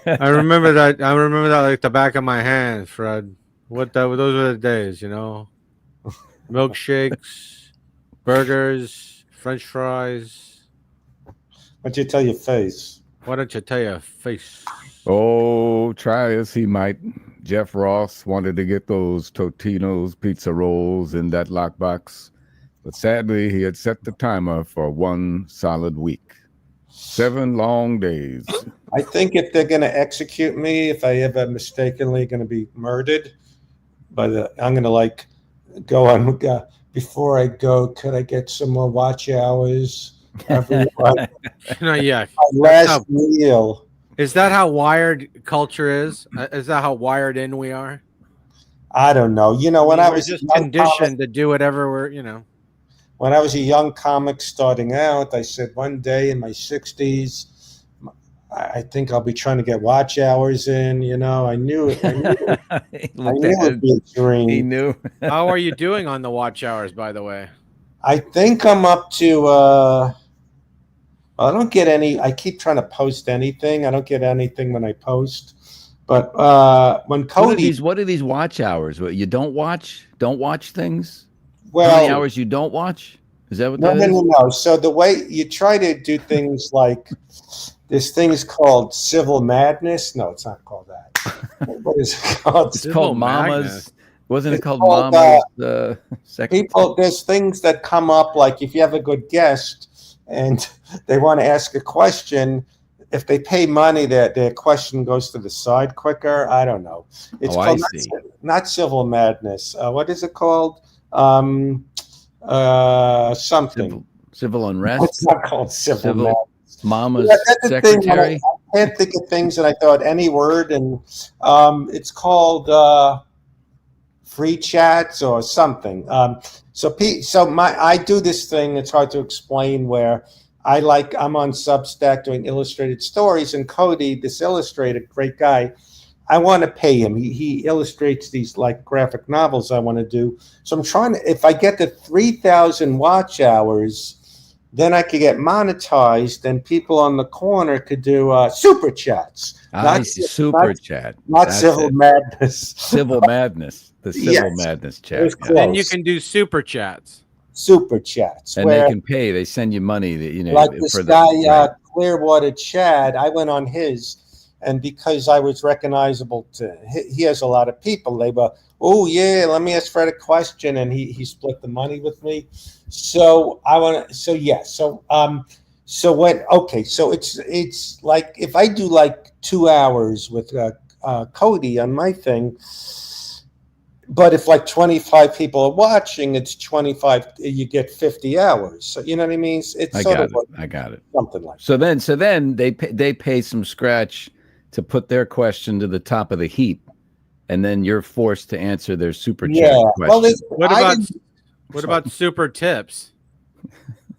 I remember that. Like the back of my hand, Fred. Those were the days, Milkshakes, burgers, French fries. Why don't you tell your face? Why don't you tell your face? Oh, try as he might. Jeff Ross wanted to get those Totino's pizza rolls in that lockbox, but sadly he had set the timer for 1 solid week. 7 long days. I think if they're going to execute me, if I ever mistakenly going to be murdered, I'm going to go on. Before I go, could I get some more watch hours? Everyone, Yeah. my last meal Is that how wired culture is? Is that how wired in we are? I don't know. You know, when I We're was just a young conditioned to do whatever we're. when I was a young comic starting out, I said one day in my 60s, I think I'll be trying to get watch hours in. You know, I knew it. I knew it would be a dream. He knew. How are you doing on the watch hours, by the way? I think I'm up to. I don't get any. I keep trying to post anything. I don't get anything when I post. But when Cody, What are these watch hours? What, you don't watch things? well, How many hours you don't watch? Is that what that is? No. So the way you try to do things like this thing is called civil madness. No, it's not called that. What is it called? It's Civil called Mama's. Magnus. Wasn't it It's called called, Mama's? Second. People, there's things that come up like if you have a good guest and they want to ask a question, if they pay money, their question goes to the side quicker. I don't know. It's I called see. not civil madness. What is it called? Something. Civil unrest. It's not called civil madness. Mama's Yeah, that's the thing. secretary. I can't think of things, and I thought any word, and it's called free chats or something. I do this thing. It's hard to explain. Where I'm on Substack doing illustrated stories, and Cody, this illustrator, great guy. I want to pay him. He illustrates these like graphic novels I want to do. So I'm trying to. If I get to 3,000 watch hours, then I could get monetized, and people on the corner could do super chats. Super chat. Not That's civil it. madness. Civil madness. The civil Yes. madness It chat. was Yeah. close. Then you can do super chats. Super chats. And where, they can pay. They send you money. That, you know, like this for guy, right. Clearwater Chad, I went on his, and because I was recognizable to, he has a lot of people. They were, oh yeah, let me ask Fred a question, and he split the money with me. So so it's like if I do like 2 hours with Cody on my thing. But if like 25 people are watching, it's 25. You get 50 hours. So you know what I mean? It's I sort got of it. like I got it. something like So then they pay some scratch to put their question to the top of the heap, and then you're forced to answer their super chat yeah. Well, question. What about super tips?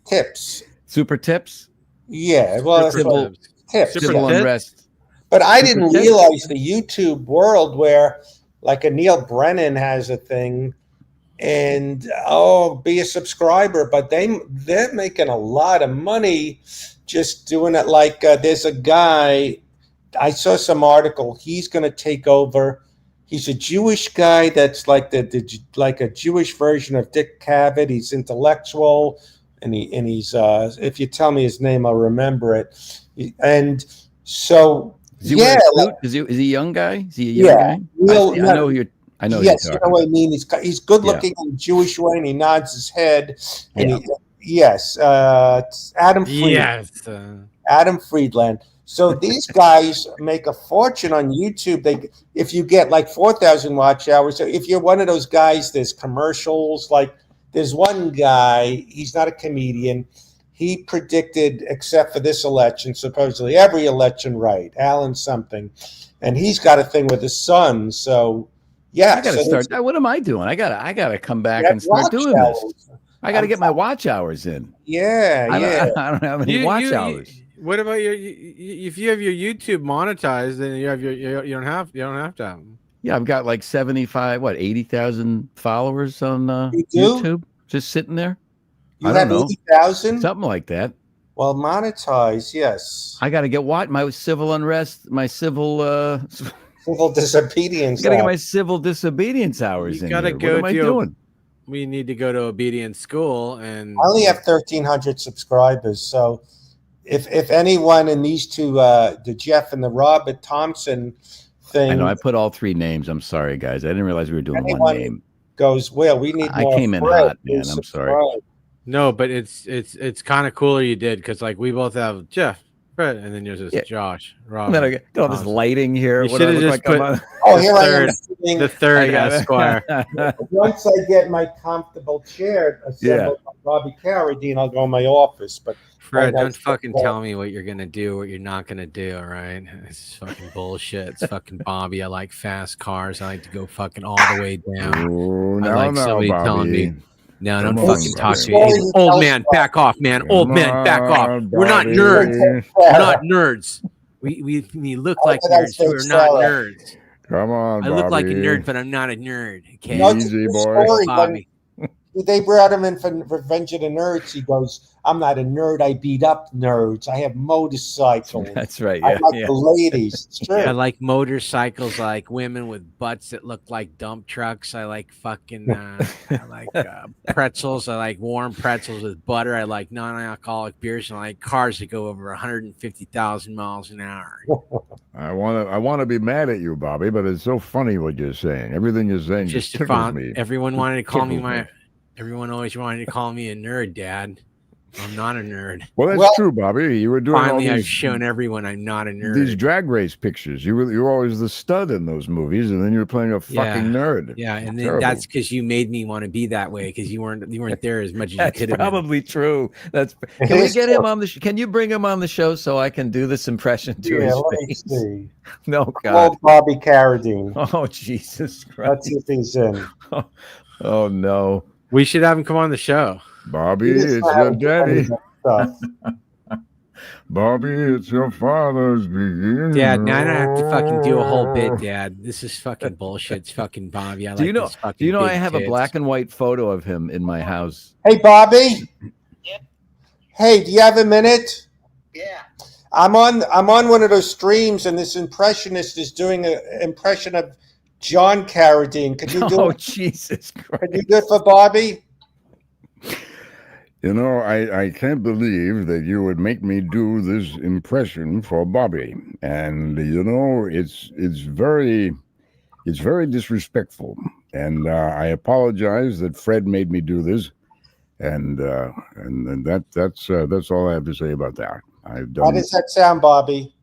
tips? Super tips, Yeah. Well, that's Super what, tips. Super civil tips? unrest. But I Super didn't tips? realize the YouTube world where like a Neil Brennan has a thing, and be a subscriber. But they're making a lot of money just doing it. Like there's a guy. I saw some article. He's going to take over. He's a Jewish guy that's like like a Jewish version of Dick Cavett. He's intellectual, and he's if you tell me his name, I'll remember it. And so Is he wearing a suit? Is he a young guy? Is he a young guy? Neil, I know you're. I know. yes, you're you talking know what I mean. He's good looking in a Jewish way, and he nods his head. And it's Adam Friedland. Yes. Adam Friedland. So these guys make a fortune on YouTube. If you get like 4,000 watch hours, so if you're one of those guys, there's commercials. Like there's one guy, he's not a comedian. He predicted, except for this election, supposedly every election right, Alan something. And he's got a thing with his son. So yeah. I gotta start. What am I doing? I gotta come back and start doing this. I gotta get my watch hours in. Yeah, I don't have any watch hours. What about if you have your YouTube monetized, then you have you don't have to have them. Yeah, I've got like 80,000 followers on YouTube, just sitting there. You have 80,000? Something like that. Well, monetize, yes. I got to get my civil unrest, my civil disobedience. I got to get my civil disobedience hours in. Gotta here. go. What am I doing? We need to go to obedience school, and I only have 1,300 subscribers. So, if anyone in these two, the Jeff and the Robert Thompson thing, I know I put all three names. I'm sorry, guys. I didn't realize we were doing one name. Goes well. We need. I came in hot, man. I'm sorry. No, but it's kind of cooler you did because like we both have Jeff, Fred, and then yours is Josh, Rob. And then I get all this lighting here. You should have just put here I am sitting, the third Esquire. Once I get my comfortable chair assembled by Bobby Carradine, I'll go in my office. But Fred, don't That's fucking the- tell me what you're gonna do, what you're not gonna do. All right, it's fucking bullshit. It's fucking Bobby. I like fast cars. I like to go fucking all the way down. Oh, I now, like now, somebody telling me, Bobby. no, Come don't on, fucking This talk is to me. the Hey, story he old tells man, Bobby. back off, man. Old Come man, back off. on, We're not Bobby. nerds. We're not nerds. We look How like did I nerds. say We're not Sarah? nerds. Come on, I look like a Bobby. nerd, but I'm not a nerd. Okay, No, it's a Easy, true boy. story. Bobby. When they brought him in for Revenge of the Nerds, he goes, "I'm not a nerd. I beat up nerds. I have motorcycles. That's right. I Yeah, like yeah. the ladies." It's true. I like motorcycles. I like women with butts that look like dump trucks. I like fucking. I like pretzels. I like warm pretzels with butter. I like non-alcoholic beers, and I like cars that go over 150,000 miles an hour. I want to be mad at you, Bobby, but it's so funny what you're saying. Everything you're saying just Just tickles found me. everyone wanted to call me Tickles me. Everyone always wanted to call me a nerd, Dad. I'm not a nerd. Well, that's Well- true, Bobby. You were doing Finally, all I've these, shown everyone I'm not a nerd. these drag race pictures. You were always the stud in those movies, and then you're playing a fucking nerd. Yeah, and then Terrible. that's because you made me want to be that way because you weren't there as much as you That's could have been. probably true. Can It we is get him true. on the? Can you bring him on the show so I can do this impression to Yeah, his let me face? see. No, God. Call Bobby Carradine. Oh, Jesus Let's Christ. see if he's in. Oh no. We should have him come on the show. Bobby, He it's doesn't have your any daddy. stuff. Bobby, it's your father's beginning. Dad, now I don't have to fucking do a whole bit, Dad. This is fucking bullshit. It's fucking Bobby. I Do you like know? this fucking Do you know big I have a tits. black and white photo of him in my house? Hey, Bobby. Hey, do you have a minute? Yeah. I'm on one of those streams, and this impressionist is doing an impression of John Carradine. Could you do Oh, it? Jesus Christ. Could you do it for Bobby? You know, I can't believe that you would make me do this impression for Bobby. And you know, it's very disrespectful. And I apologize that Fred made me do this. And that's all I have to say about that. I've How done. does that sound, Bobby?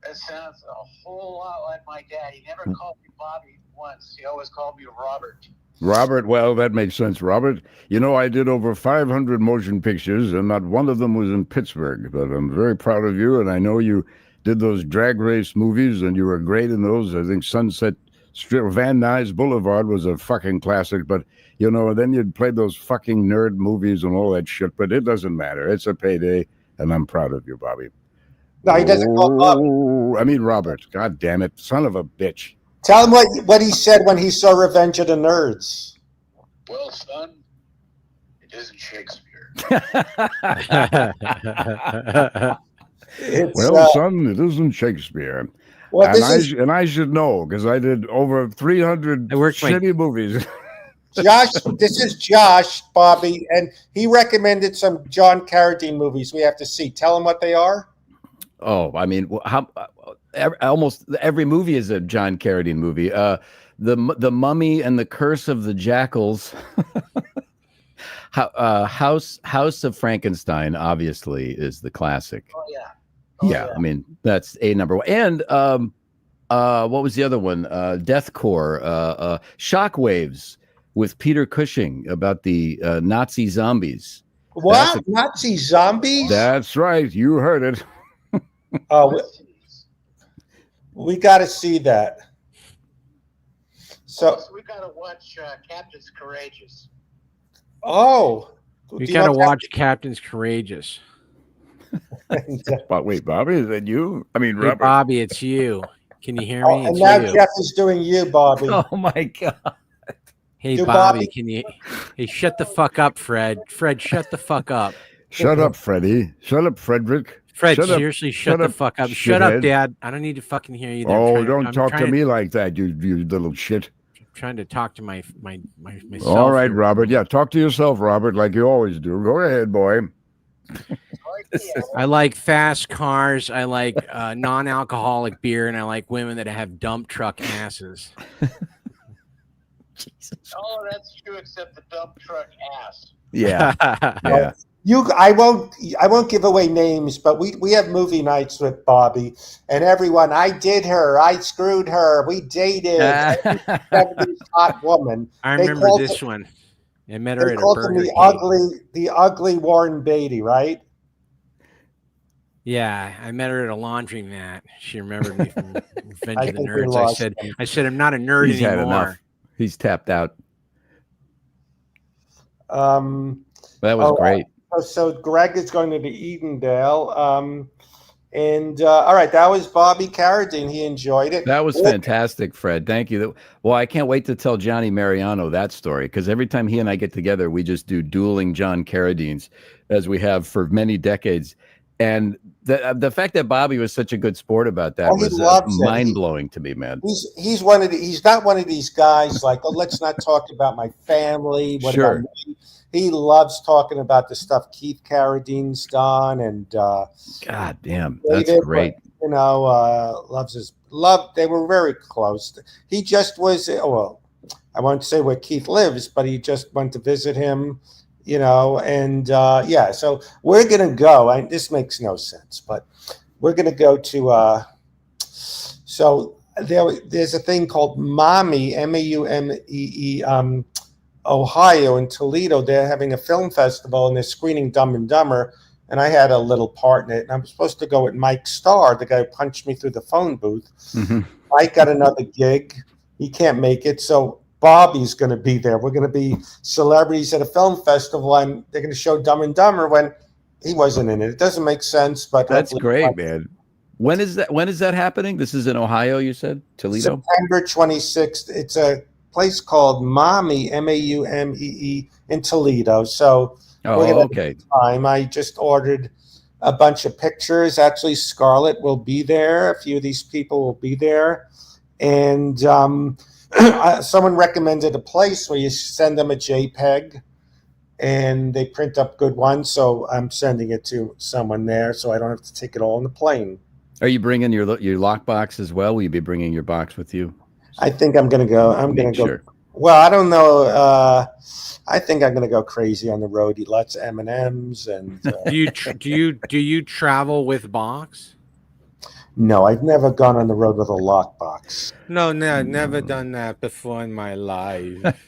That sounds a whole lot like my dad. He never called me Bobby once. He always called me Robert. Robert, well, that makes sense, Robert. You know, I did over 500 motion pictures, and not one of them was in Pittsburgh. But I'm very proud of you, and I know you did those drag race movies, and you were great in those. I think Sunset Strip, Van Nuys Boulevard was a fucking classic. But, you know, then you'd play those fucking nerd movies and all that shit. But it doesn't matter. It's a payday, and I'm proud of you, Bobby. No, he doesn't call Bobby. Oh, I mean, Robert. God damn it. Son of a bitch. Tell him what he said when he saw Revenge of the Nerds. Well, son, it isn't Shakespeare. It's, Well, son, it isn't Shakespeare. well, And this is I should know because I did over 300 I worked my- shitty movies. Josh. This is Josh, Bobby, and he recommended some John Carradine movies we have to see. Tell him what they are. Oh, I mean, almost every movie is a John Carradine movie. The Mummy and the Curse of the Jackals. House of Frankenstein, obviously, is the classic. Oh, yeah. Yeah, I mean, that's a number one. And what was the other one? Deathcore, Shockwaves with Peter Cushing about the Nazi zombies. What? Nazi zombies? That's right. You heard it. Oh, we got to see that. So, we got to watch Captain's Courageous. oh, You do gotta know watch Captain's Courageous. But wait, Bobby, is that you? I mean, Hey, Robert. Bobby, it's you. Can you hear Oh, me? and It's now you. Jeff is doing you, Bobby. Oh my God! Hey, Do Bobby, Bobby- can you? Hey, shut the fuck up, Fred. Fred, shut the fuck up. Shut up, Freddie. Shut up, Frederick. Fred, Shut up. seriously, Shut shut the up, fuck up. Shut up, shithead. Dad. I don't need to fucking hear you. Oh, don't talk to me like that, you little shit. Trying to talk to myself. All right, here. Robert. Yeah, talk to yourself, Robert, like you always do. Go ahead, boy. I like fast cars. I like non-alcoholic beer, and I like women that have dump truck asses. Oh, that's true, except the dump truck ass. Yeah, yeah. I won't give away names, but we have movie nights with Bobby and everyone. I did her. I screwed her. We dated. 70s hot woman. I They remember called this it- one. I met her They at a called him Burger the King. ugly Warren Beatty, right? Yeah, I met her at a laundromat. She remembered me from Revenge I of the think we Nerds. lost him. I said, I'm not a nerd He's had anymore. enough. He's tapped out. Um, That was great. so Greg is going to the Edendale. And all right, that was Bobby Carradine. He enjoyed it. That was fantastic, Fred. Thank you. Well, I can't wait to tell Johnny Mariano that story, because every time he and I get together, we just do dueling John Carradines, as we have for many decades. And the fact that Bobby was such a good sport about that was mind-blowing to me, man. He's not one of these guys like, oh, let's not talk about my family. What about me? He loves talking about the stuff Keith Carradine's done, and God damn, that's great. You know, loves his love. They were very close. He just was. Well, I won't say where Keith lives, but he just went to visit him. You know, and yeah. So we're gonna go. This makes no sense, but we're gonna go to. So there's a thing called Mommy, Maumee. Ohio in Toledo, they're having a film festival and they're screening Dumb and Dumber, and I had a little part in it, and I'm supposed to go with Mike Starr, the guy who punched me through the phone booth. Mm-hmm. Mike got another gig. He can't make it, so Bobby's going to be there. We're going to be celebrities at a film festival, and they're going to show Dumb and Dumber when he wasn't in it. It doesn't make sense, but that's great, man. When is that happening? This is in Ohio, you said? Toledo? September 26th. It's a place called Mommy, Maumee, in Toledo. So we're gonna have time. I just ordered a bunch of pictures. Actually, Scarlett will be there. A few of these people will be there. And someone recommended a place where you send them a JPEG and they print up good ones. So I'm sending it to someone there so I don't have to take it all on the plane. Are you bringing your lockbox as well? Will you be bringing your box with you? I think I'm going to go. I'm going to go. Sure. Well, I don't know. I think I'm going to go crazy on the road. Eat lots of M&Ms. And do you travel with box? No, I've never gone on the road with a lockbox. No, never done that before in my life.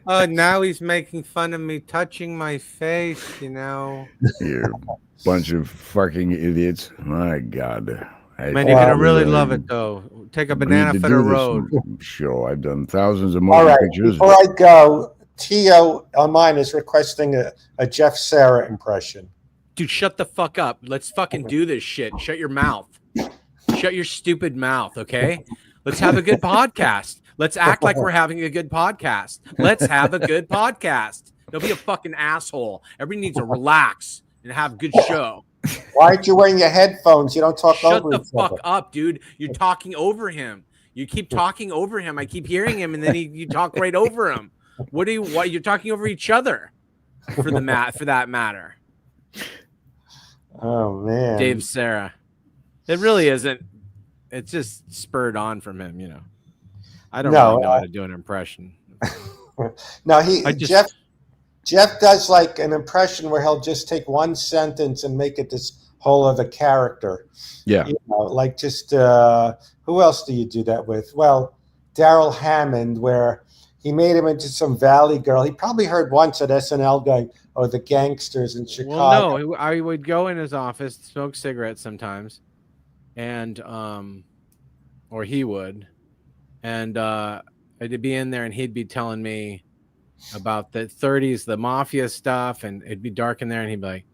Oh, now he's making fun of me touching my face. You know, you're a bunch of fucking idiots. My God. Man, you're gonna really love it though. Take a banana for the road. Sure, I've done thousands of motion pictures. Before I go, Tio on mine is requesting a Jeff Sarah impression. Dude, shut the fuck up. Let's fucking do this shit. Shut your mouth. Shut your stupid mouth, okay? Let's have a good podcast. Let's act like we're having a good podcast. Let's have a good podcast. Don't be a fucking asshole. Everybody needs to relax and have a good show. Why aren't you wearing your headphones? You don't talk over each other. Shut the fuck up, dude. You're talking over him. You keep talking over him. I keep hearing him, and then you talk right over him. What you're talking over each other for that matter. Oh man. Dave Sarah. It really isn't. It's just spurred on from him, you know. I don't really know how to do an impression. No, Jeff does like an impression where he'll just take one sentence and make it this whole other character. Yeah. You know, like just who else do you do that with? Well, Daryl Hammond, where he made him into some Valley girl. He probably heard once at SNL going, "Oh, the gangsters in Chicago." Well, no, I would go in his office, smoke cigarettes sometimes, and or he would, and I'd be in there, and he'd be telling me about the 30s, the mafia stuff, and it'd be dark in there, and he'd be like,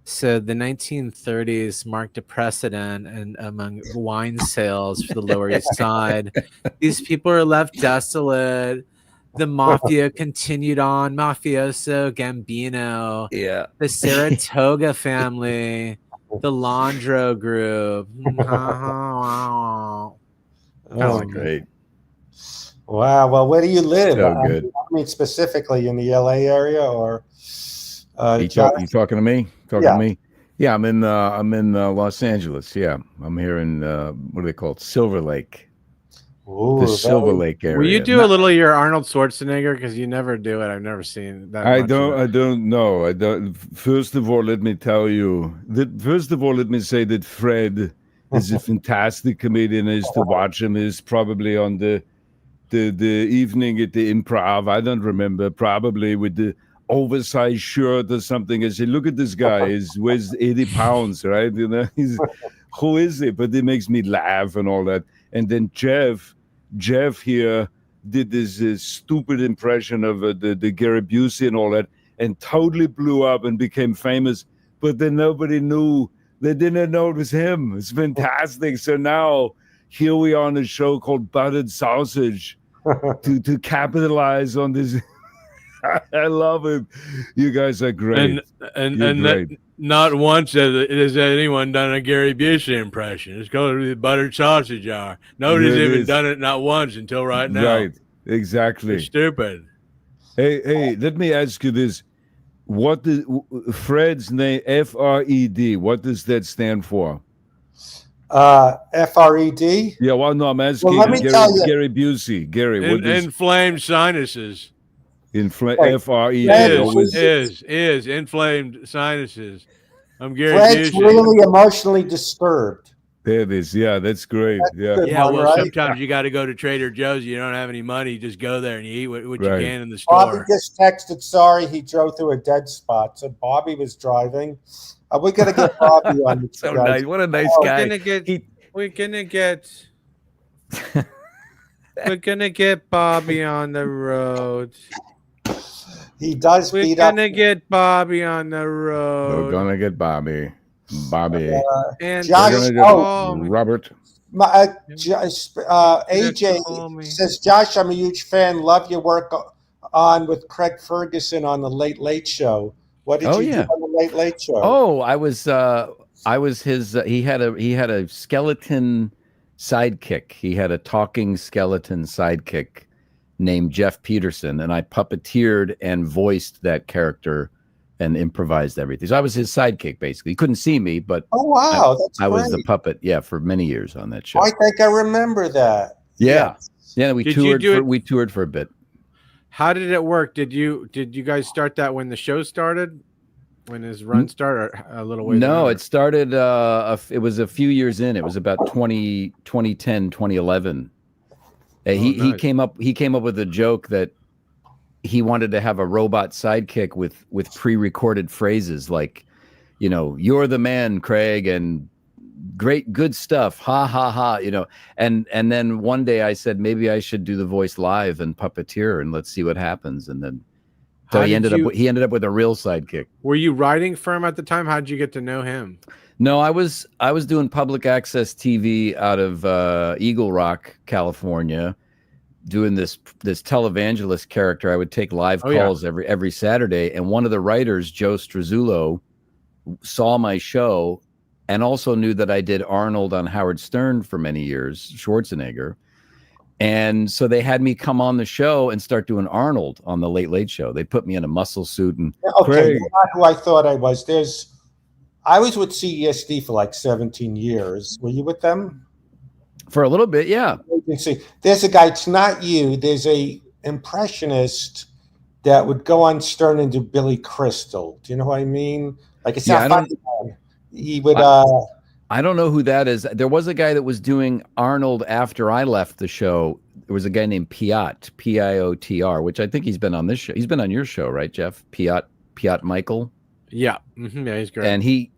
so the 1930s marked a precedent and among wine sales for the Lower East Side. These people are left desolate. The mafia continued on, Mafioso Gambino, the Saratoga family, the Landro group. Oh, great. Wow. Well, where do you live? So good. I mean, specifically in the LA area, or you talking to me? To me? Yeah, I'm in Los Angeles. Yeah, I'm here in what do they call it? Silver Lake. Ooh, the Silver Lake area. Will you do a little of your Arnold Schwarzenegger? Because you never do it. I've never seen that. I don't know. I don't. First of all, let me tell you that. First of all, let me say that Fred is a fantastic comedian. I used to watch him. He's probably on the evening at the Improv. I don't remember. Probably with the oversized shirt or something. I say, look at this guy. He weighs 80 pounds, right? You know, who is he? But it makes me laugh and all that. And then Jeff here did this stupid impression of the Gary Busey and all that, and totally blew up and became famous. But then nobody knew. They didn't know it was him. It's fantastic. So now here we are on a show called Buttered Sausage to capitalize on this. I love it. You guys are great. And not once has anyone done a Gary Busey impression. It's going to be the Buttered Sausage Hour. Nobody's even done it not once until right now. Right, exactly. It's stupid. Hey, let me ask you this. What is Fred's name? FRED. What does that stand for? FRED? Yeah, well, no, I'm asking Gary Busey. Gary, what is inflamed sinuses? FRED is inflamed sinuses. I'm Gary Fred's Busey. really emotionally disturbed. There it is. Yeah, that's great. Sometimes you got to go to Trader Joe's. You don't have any money. You just go there and you eat what you can in the store. Bobby just texted, sorry, he drove through a dead spot. So Bobby was driving. We're going to get Bobby on the So nice. What a nice guy. We're gonna get Bobby on the road. He does We're beat up. gonna get Bobby on the road. We're gonna get Bobby. And Josh, Robert. AJ says, Josh, I'm a huge fan. Love your work on with Craig Ferguson on the Late Late Show. What did you do on the Late Late Show? Oh, I was his. He had a skeleton sidekick. He had a talking skeleton sidekick named Jeff Peterson, and I puppeteered and voiced that character and improvised everything. So I was his sidekick, basically. He couldn't see me, but oh wow, I was the puppet. Yeah, for many years on that show. I think I remember that. Yeah, yeah. We toured for a bit. How did it work? Did you guys start that when the show started? When his run started, or a little way? No, it started. It was a few years in. It was about 2010, 2011. He came up with a joke that he wanted to have a robot sidekick with pre-recorded phrases like, you know, you're the man, Craig, and good stuff, ha ha ha, you know. And then one day I said maybe I should do the voice live and puppeteer and let's see what happens. And then so he ended up with a real sidekick. Were you writing for him at the time? How did you get to know him? No, I was doing public access TV out of Eagle Rock, California, doing this televangelist character. I would take live calls every Saturday, and one of the writers, Joe Struzzulo, saw my show and also knew that I did Arnold on Howard Stern for many years, Schwarzenegger. And so they had me come on the show and start doing Arnold on the Late Late Show. They put me in a muscle suit and okay, not who I thought I was. I was with CESD for like 17 years. Were you with them? For a little bit, yeah. There's a guy, it's not you. There's a impressionist that would go on Stern and do Billy Crystal. Do you know what I mean? Like it's not funny. He would. I don't know who that is. There was a guy that was doing Arnold after I left the show. There was a guy named Piotr, Piotr, which I think he's been on this show. He's been on your show, right, Jeff? Piotr Michael. Yeah, yeah, he's great. And he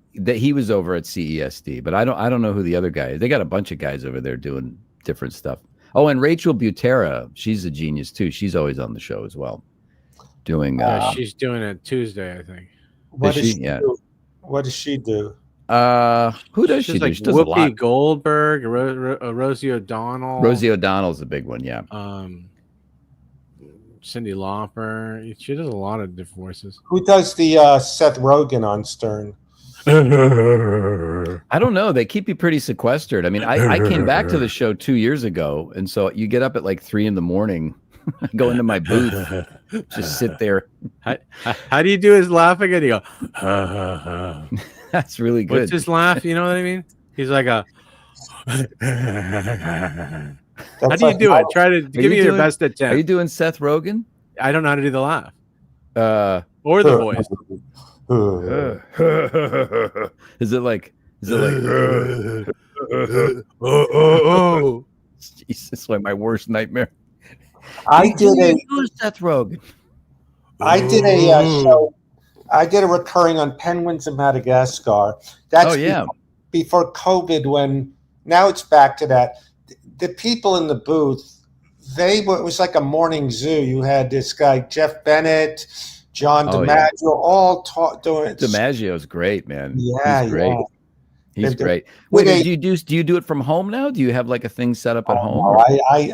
was over at CESD, but I don't know who the other guy is. They got a bunch of guys over there doing different stuff. Oh, and Rachel Butera, she's a genius too. She's always on the show as well. Doing. She's doing it Tuesday, I think. What does she do? What does she do? Who does she do? Like she does a lot. Whoopi Goldberg, Rosie O'Donnell. Rosie O'Donnell's a big one, yeah. Cyndi Lauper. She does a lot of different voices. Who does the Seth Rogen on Stern? I don't know. They keep you pretty sequestered. I mean, I came back to the show 2 years ago, and so you get up at like 3 a.m, go into my booth, just sit there. How do you do his laugh again? You go. That's really good. What's his laugh? You know what I mean? He's like a. How do you do it? Try to give me your best attempt. Are you doing Seth Rogen? I don't know how to do the laugh. Or the voice. Is it like oh Jesus, like my worst nightmare. I did Seth Rogen. I did a show. I did a recurring on penguins in Madagascar. That's before COVID. When now it's back to that. The people in the booth, it was like a morning zoo. You had this guy Jeff Bennett, John DiMaggio, all doing. DiMaggio's great, man. Yeah, he's great. Yeah. He's great. Wait, do you do it from home now? Do you have like a thing set up at home? No,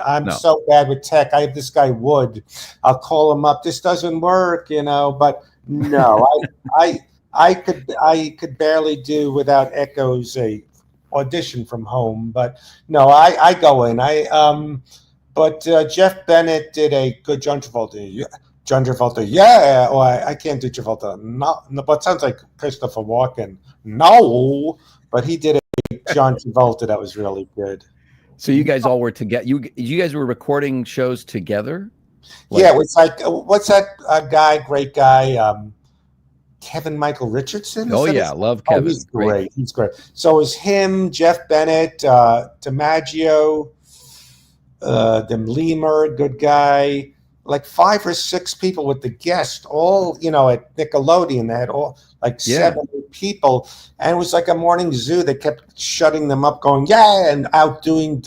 I'm so bad with tech. I have this guy Wood. I'll call him up. This doesn't work, But no, I could barely do without echoes a audition from home. But no, I go in. But Jeff Bennett did a good John Travolta. John Travolta, yeah. Oh, I can't do Travolta. No, but it sounds like Christopher Walken. No. But he did a John Travolta that was really good. So you guys all were together. You guys were recording shows together? Yeah, it was like what's that guy? Great guy, Kevin Michael Richardson. Oh yeah, love Kevin. He's great. He's great. So it was him, Jeff Bennett, DiMaggio, them Lemur, good guy. Like 5 or 6 people with the guest, all at Nickelodeon. They had all like 7 people, and it was like a morning zoo. They kept shutting them up, going and outdoing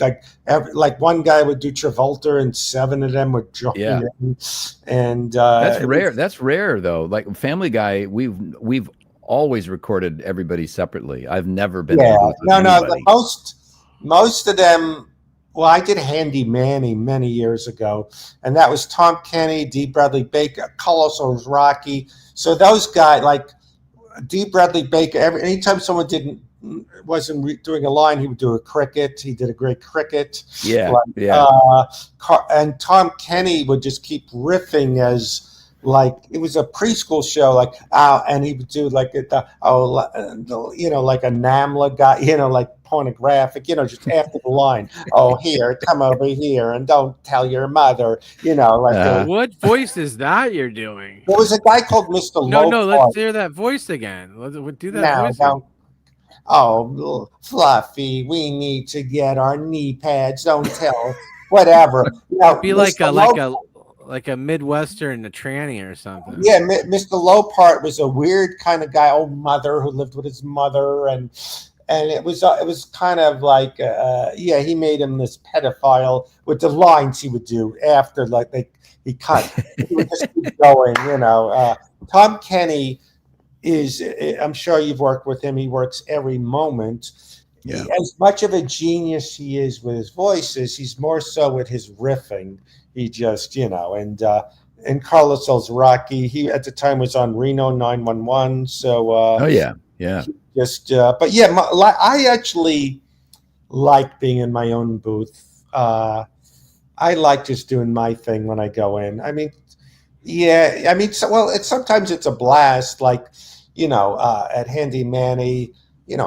like one guy would do Travolta, and 7 of them would join in. And that's rare. That's rare though. Like Family Guy, we've always recorded everybody separately. I've never been. Most of them. Well, I did Handy Manny many years ago, and that was Tom Kenny, D. Bradley Baker, Carlos Rocky. So those guys, like D. Bradley Baker, anytime someone wasn't doing a line, he would do a cricket. He did a great cricket. And Tom Kenny would just keep riffing as like it was a preschool show, and he would do like like a NAMLA guy, like pornographic, just after the line. Oh, here, come over here, and don't tell your mother, what voice is that you're doing? There was a guy called Mr. Low. No, let's hear that voice again. Let's do that voice. Oh, Fluffy, we need to get our knee pads. Don't tell. Whatever. Be like a Midwestern, a tranny or something. Yeah, Mr. Lopart was a weird kind of guy, old mother who lived with his mother, and it was kind of like he made him this pedophile with the lines he would do after he would just keep going, Tom Kenny is, I'm sure you've worked with him. He works every moment. Yeah. As much of a genius he is with his voices, he's more so with his riffing. He just, and Carlos Rocky, he at the time was on Reno 911. So, I actually like being in my own booth. I like just doing my thing when I go in. Sometimes it's a blast, like, at Handy Manny.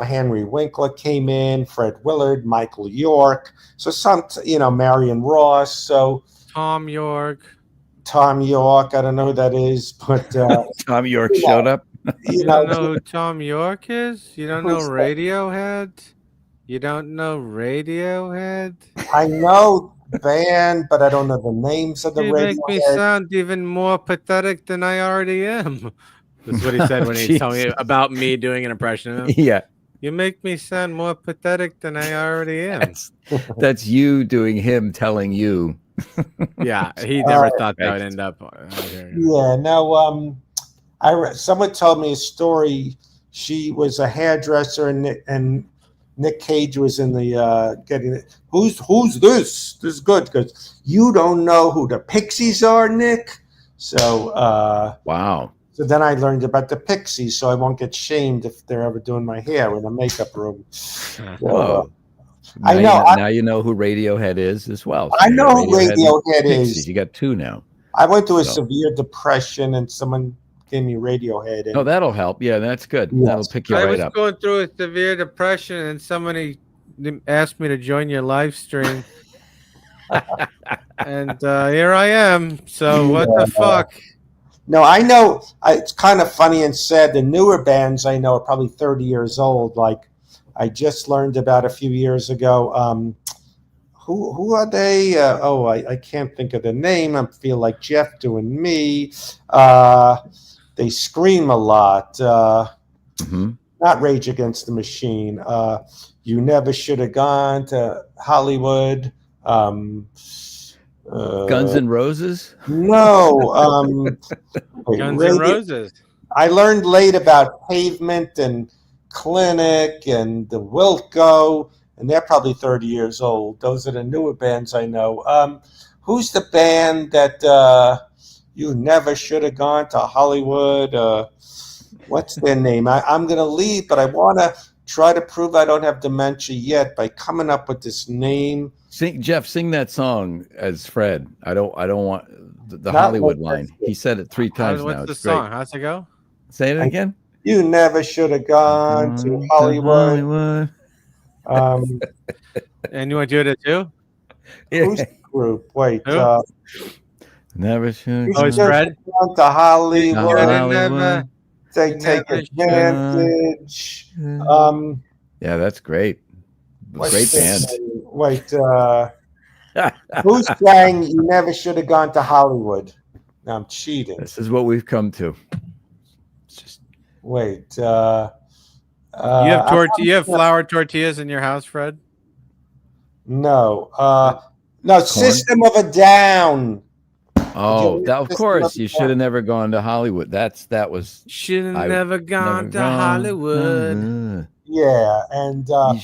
Henry Winkler came in, Fred Willard, Michael York. So Marion Ross. So Tom York. I don't know who that is, but Tom York showed up. You don't know who Tom York is? You don't know Radiohead? You don't know Radiohead? I know the band, but I don't know the names of the Radiohead. You make me sound even more pathetic than I already am. That's what he said when he told me about me doing an impression of him. Yeah. You make me sound more pathetic than I already am. That's you doing him telling you. Yeah, he never thought that would end up out here. Yeah, no. Someone told me a story. She was a hairdresser, and Nick Cage was in the getting it. Who's this? This is good because you don't know who the Pixies are, Nick. So wow. So then I learned about the Pixies, so I won't get shamed if they're ever doing my hair in a makeup room. So, I know. Now you know who Radiohead is as well. So I know who Radiohead is. You got 2 now. I went through a severe depression, and someone gave me Radiohead. Oh, that'll help. Yeah, that's good. Yes. That'll pick you right up. I was going through a severe depression, and somebody asked me to join your live stream. And here I am. So what the fuck? No, I know. It's kind of funny and sad. The newer bands I know are probably 30 years old. Like I just learned about a few years ago. who are they? I can't think of the name. I feel like Jeff doing me. They scream a lot. Not Rage Against the Machine. You Never Should Have Gone to Hollywood. Guns N' Roses? No. Guns N' Roses. I learned late about Pavement and Clinic and the Wilco, and they're probably 30 years old. Those are the newer bands I know. Who's the band that You Never Should Have Gone to Hollywood? What's their name? I'm going to leave, but I want to try to prove I don't have dementia yet by coming up with this name. Jeff, sing that song as Fred. I don't want the Hollywood line. He said it 3 times now. What's the It's great. song? How's it go? Say it again. You never should have gone to Hollywood. And you want to do it too? Who's the group? Wait. Who? Never should. Oh, it's Fred? Gone to Hollywood. Hollywood. They take advantage. Yeah, that's great. Great band. Wait. Who's saying You Never Should Have Gone to Hollywood? Now I'm cheating. This is what we've come to. It's just Wait. You have flour tortillas in your house, Fred? No. No. System of a Down. Of course, you should have never gone to Hollywood. That was Should have never gone to Hollywood. Yeah, and Old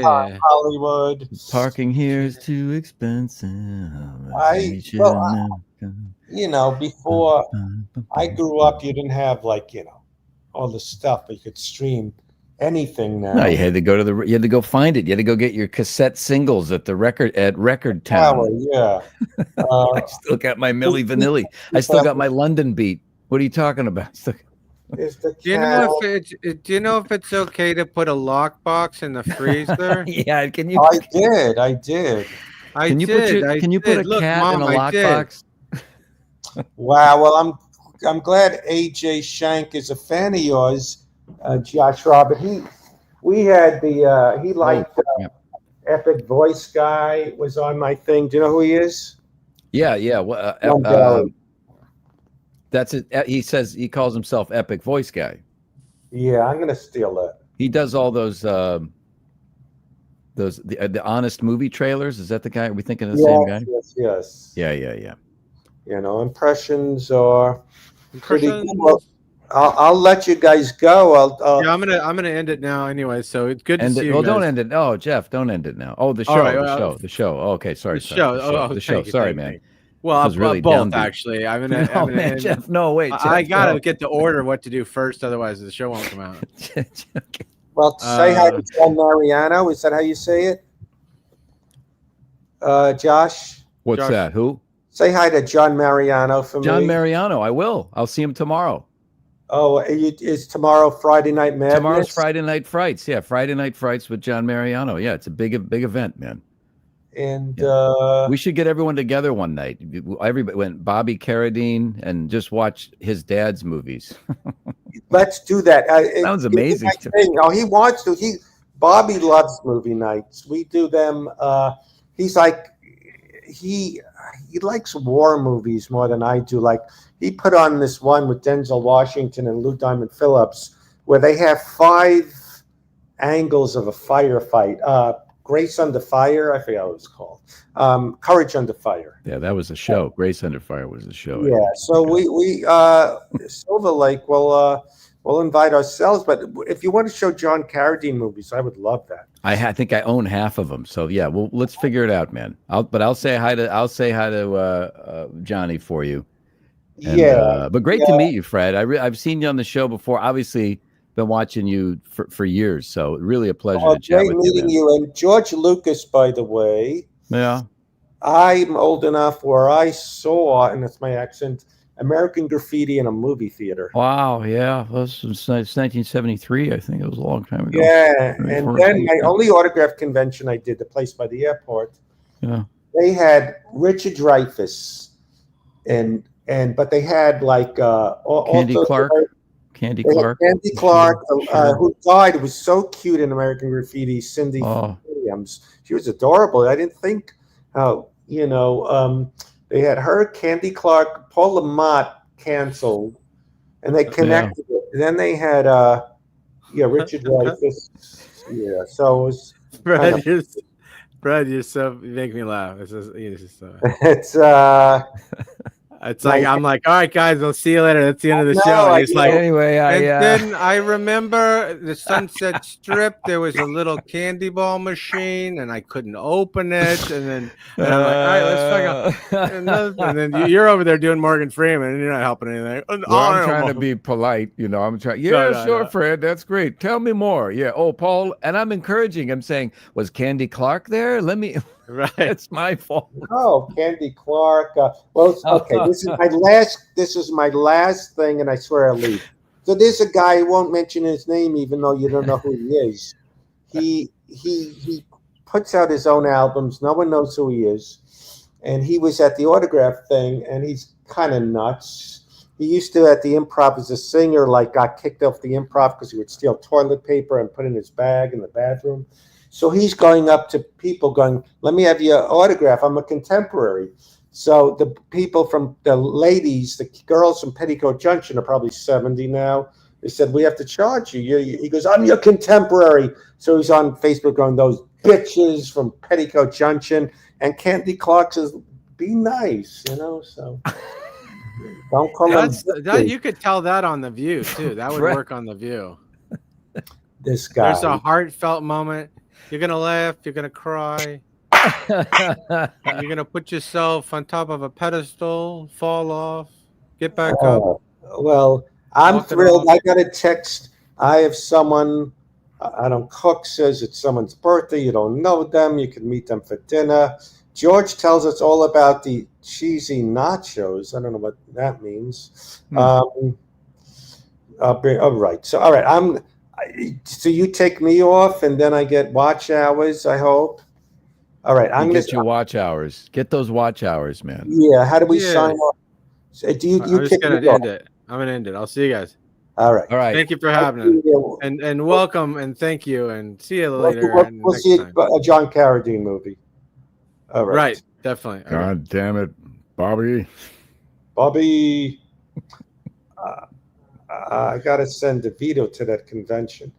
Time Hollywood. Parking here is too expensive. Before I grew up, you didn't have all the stuff, but you could stream anything now. No, you had to go find it. You had to go get your cassette singles at Record Town. Yeah. I still got my Milli Vanilli. I still got my London Beat. What are you talking about? Do you know if it's okay to put a lockbox in the freezer? Yeah, can you? I did. Can you put a cat in a lockbox? Wow. Well, I'm glad AJ Shank is a fan of yours, Josh Robert. He liked Epic Voice Guy was on my thing. Do you know who he is? Yeah. Well, that's it. He calls himself Epic Voice Guy. Yeah, I'm gonna steal that. He does all those the honest movie trailers. Is that the guy? Are we thinking of the same guy? Yes. Yeah. Impressions are pretty good. Well, I'll let you guys go. I'm gonna end it now anyway. So it's good to see you. Well, guys. Don't end it. Oh, Jeff, don't end it now. Oh, the show. The show. Oh, okay, sorry. The show. The show. Sorry, man. Well, I was really both actually. I'm gonna Jeff. No, wait. Jeff, I gotta get the order what to do first, otherwise the show won't come out. Okay. Well, say hi to John Mariano. Is that how you say it? Josh? What's that? Who? Say hi to John Mariano for me. John Mariano. I will. I'll see him tomorrow. Oh, is tomorrow Friday Night Madness? Tomorrow's Friday Night Frights. Yeah, Friday Night Frights with John Mariano. Yeah, it's a big event, man. And we should get everyone together one night. Everybody went Bobby Carradine and just watch his dad's movies. Let's do that. Sounds amazing. He wants to. Bobby loves movie nights. We do them. He's like he likes war movies more than I do. Like he put on this one with Denzel Washington and Lou Diamond Phillips where they have 5 angles of a firefight. Grace Under Fire, I forget what it was called. Courage Under Fire. Yeah, that was a show. Grace Under Fire was the show. Yeah, so we Silver Lake we'll invite ourselves, but if you want to show John Carradine movies, I would love that. I think I own half of them, so yeah, well, let's figure it out, man. I'll say hi to Johnny for you. And, but great to meet you, Fred. I've seen you on the show before. Obviously, been watching you for years, so really a pleasure to chat with you. Great meeting you. And George Lucas, by the way. Yeah. I'm old enough where I saw, and that's my accent, American Graffiti in a movie theater. Wow, yeah. Well, this was 1973, I think. It was a long time ago. Yeah, and then my only autograph convention I did, the place by the airport, they had Richard Dreyfuss, but they had like Candy Clark. Candy Clark, who died, was so cute in American Graffiti. Cindy Williams, she was adorable. I didn't think how they had her, Candy Clark, Paul Lamont canceled, and they connected it. And then they had Richard Dreyfuss. Yeah, so it was kind of, Brad, you make me laugh. it's It's like I'm like, all right, guys, we'll see you later. That's the end of the show. And he's like, anyway, then I remember the Sunset Strip. There was a little candy ball machine, and I couldn't open it. And I'm like, all right, let's fuck up. And then you're over there doing Morgan Freeman, and you're not helping anything. Well, I'm trying to be polite, I'm trying. Yeah, sure, Fred, that's great. Tell me more. Yeah. Oh, Paul, and I'm encouraging. I'm saying, was Candy Clark there? Let me. Right, it's my fault. Oh, Candy Clark. Okay. This is my last thing, and I swear I'll leave. So there's a guy who won't mention his name, even though you don't know who he is. He puts out his own albums. No one knows who he is, and he was at the autograph thing, and he's kind of nuts. He used to at the Improv as a singer, like got kicked off the Improv because he would steal toilet paper and put it in his bag in the bathroom. So he's going up to people going, let me have your autograph. I'm a contemporary. So the people from the ladies, the girls from Petticoat Junction are probably 70 now. They said, we have to charge you. He goes, I'm your contemporary. So he's on Facebook going, those bitches from Petticoat Junction. And Candy Clark says, be nice, so don't call them. You could tell that on The View, too. That would work on The View. This guy. There's a heartfelt moment. You're going to laugh. You're going to cry. You're going to put yourself on top of a pedestal, fall off, get back up. Well, I'm thrilled. I got a text. I have someone, Cook says it's someone's birthday. You don't know them. You can meet them for dinner. George tells us all about the cheesy nachos. I don't know what that means. All right. So, all right. So you take me off, and then I get watch hours, I hope. All right, I'm going to get your watch hours. Get those watch hours, man. Yeah. How do we sign off? Do you I'm just going to end it. I'm going to end it. I'll see you guys. All right. All right. Thank you for having us. And welcome, and thank you, and see you later. We'll see a John Carradine movie. All right. Right. Definitely. God damn it, Bobby. I got to send DeVito to that convention.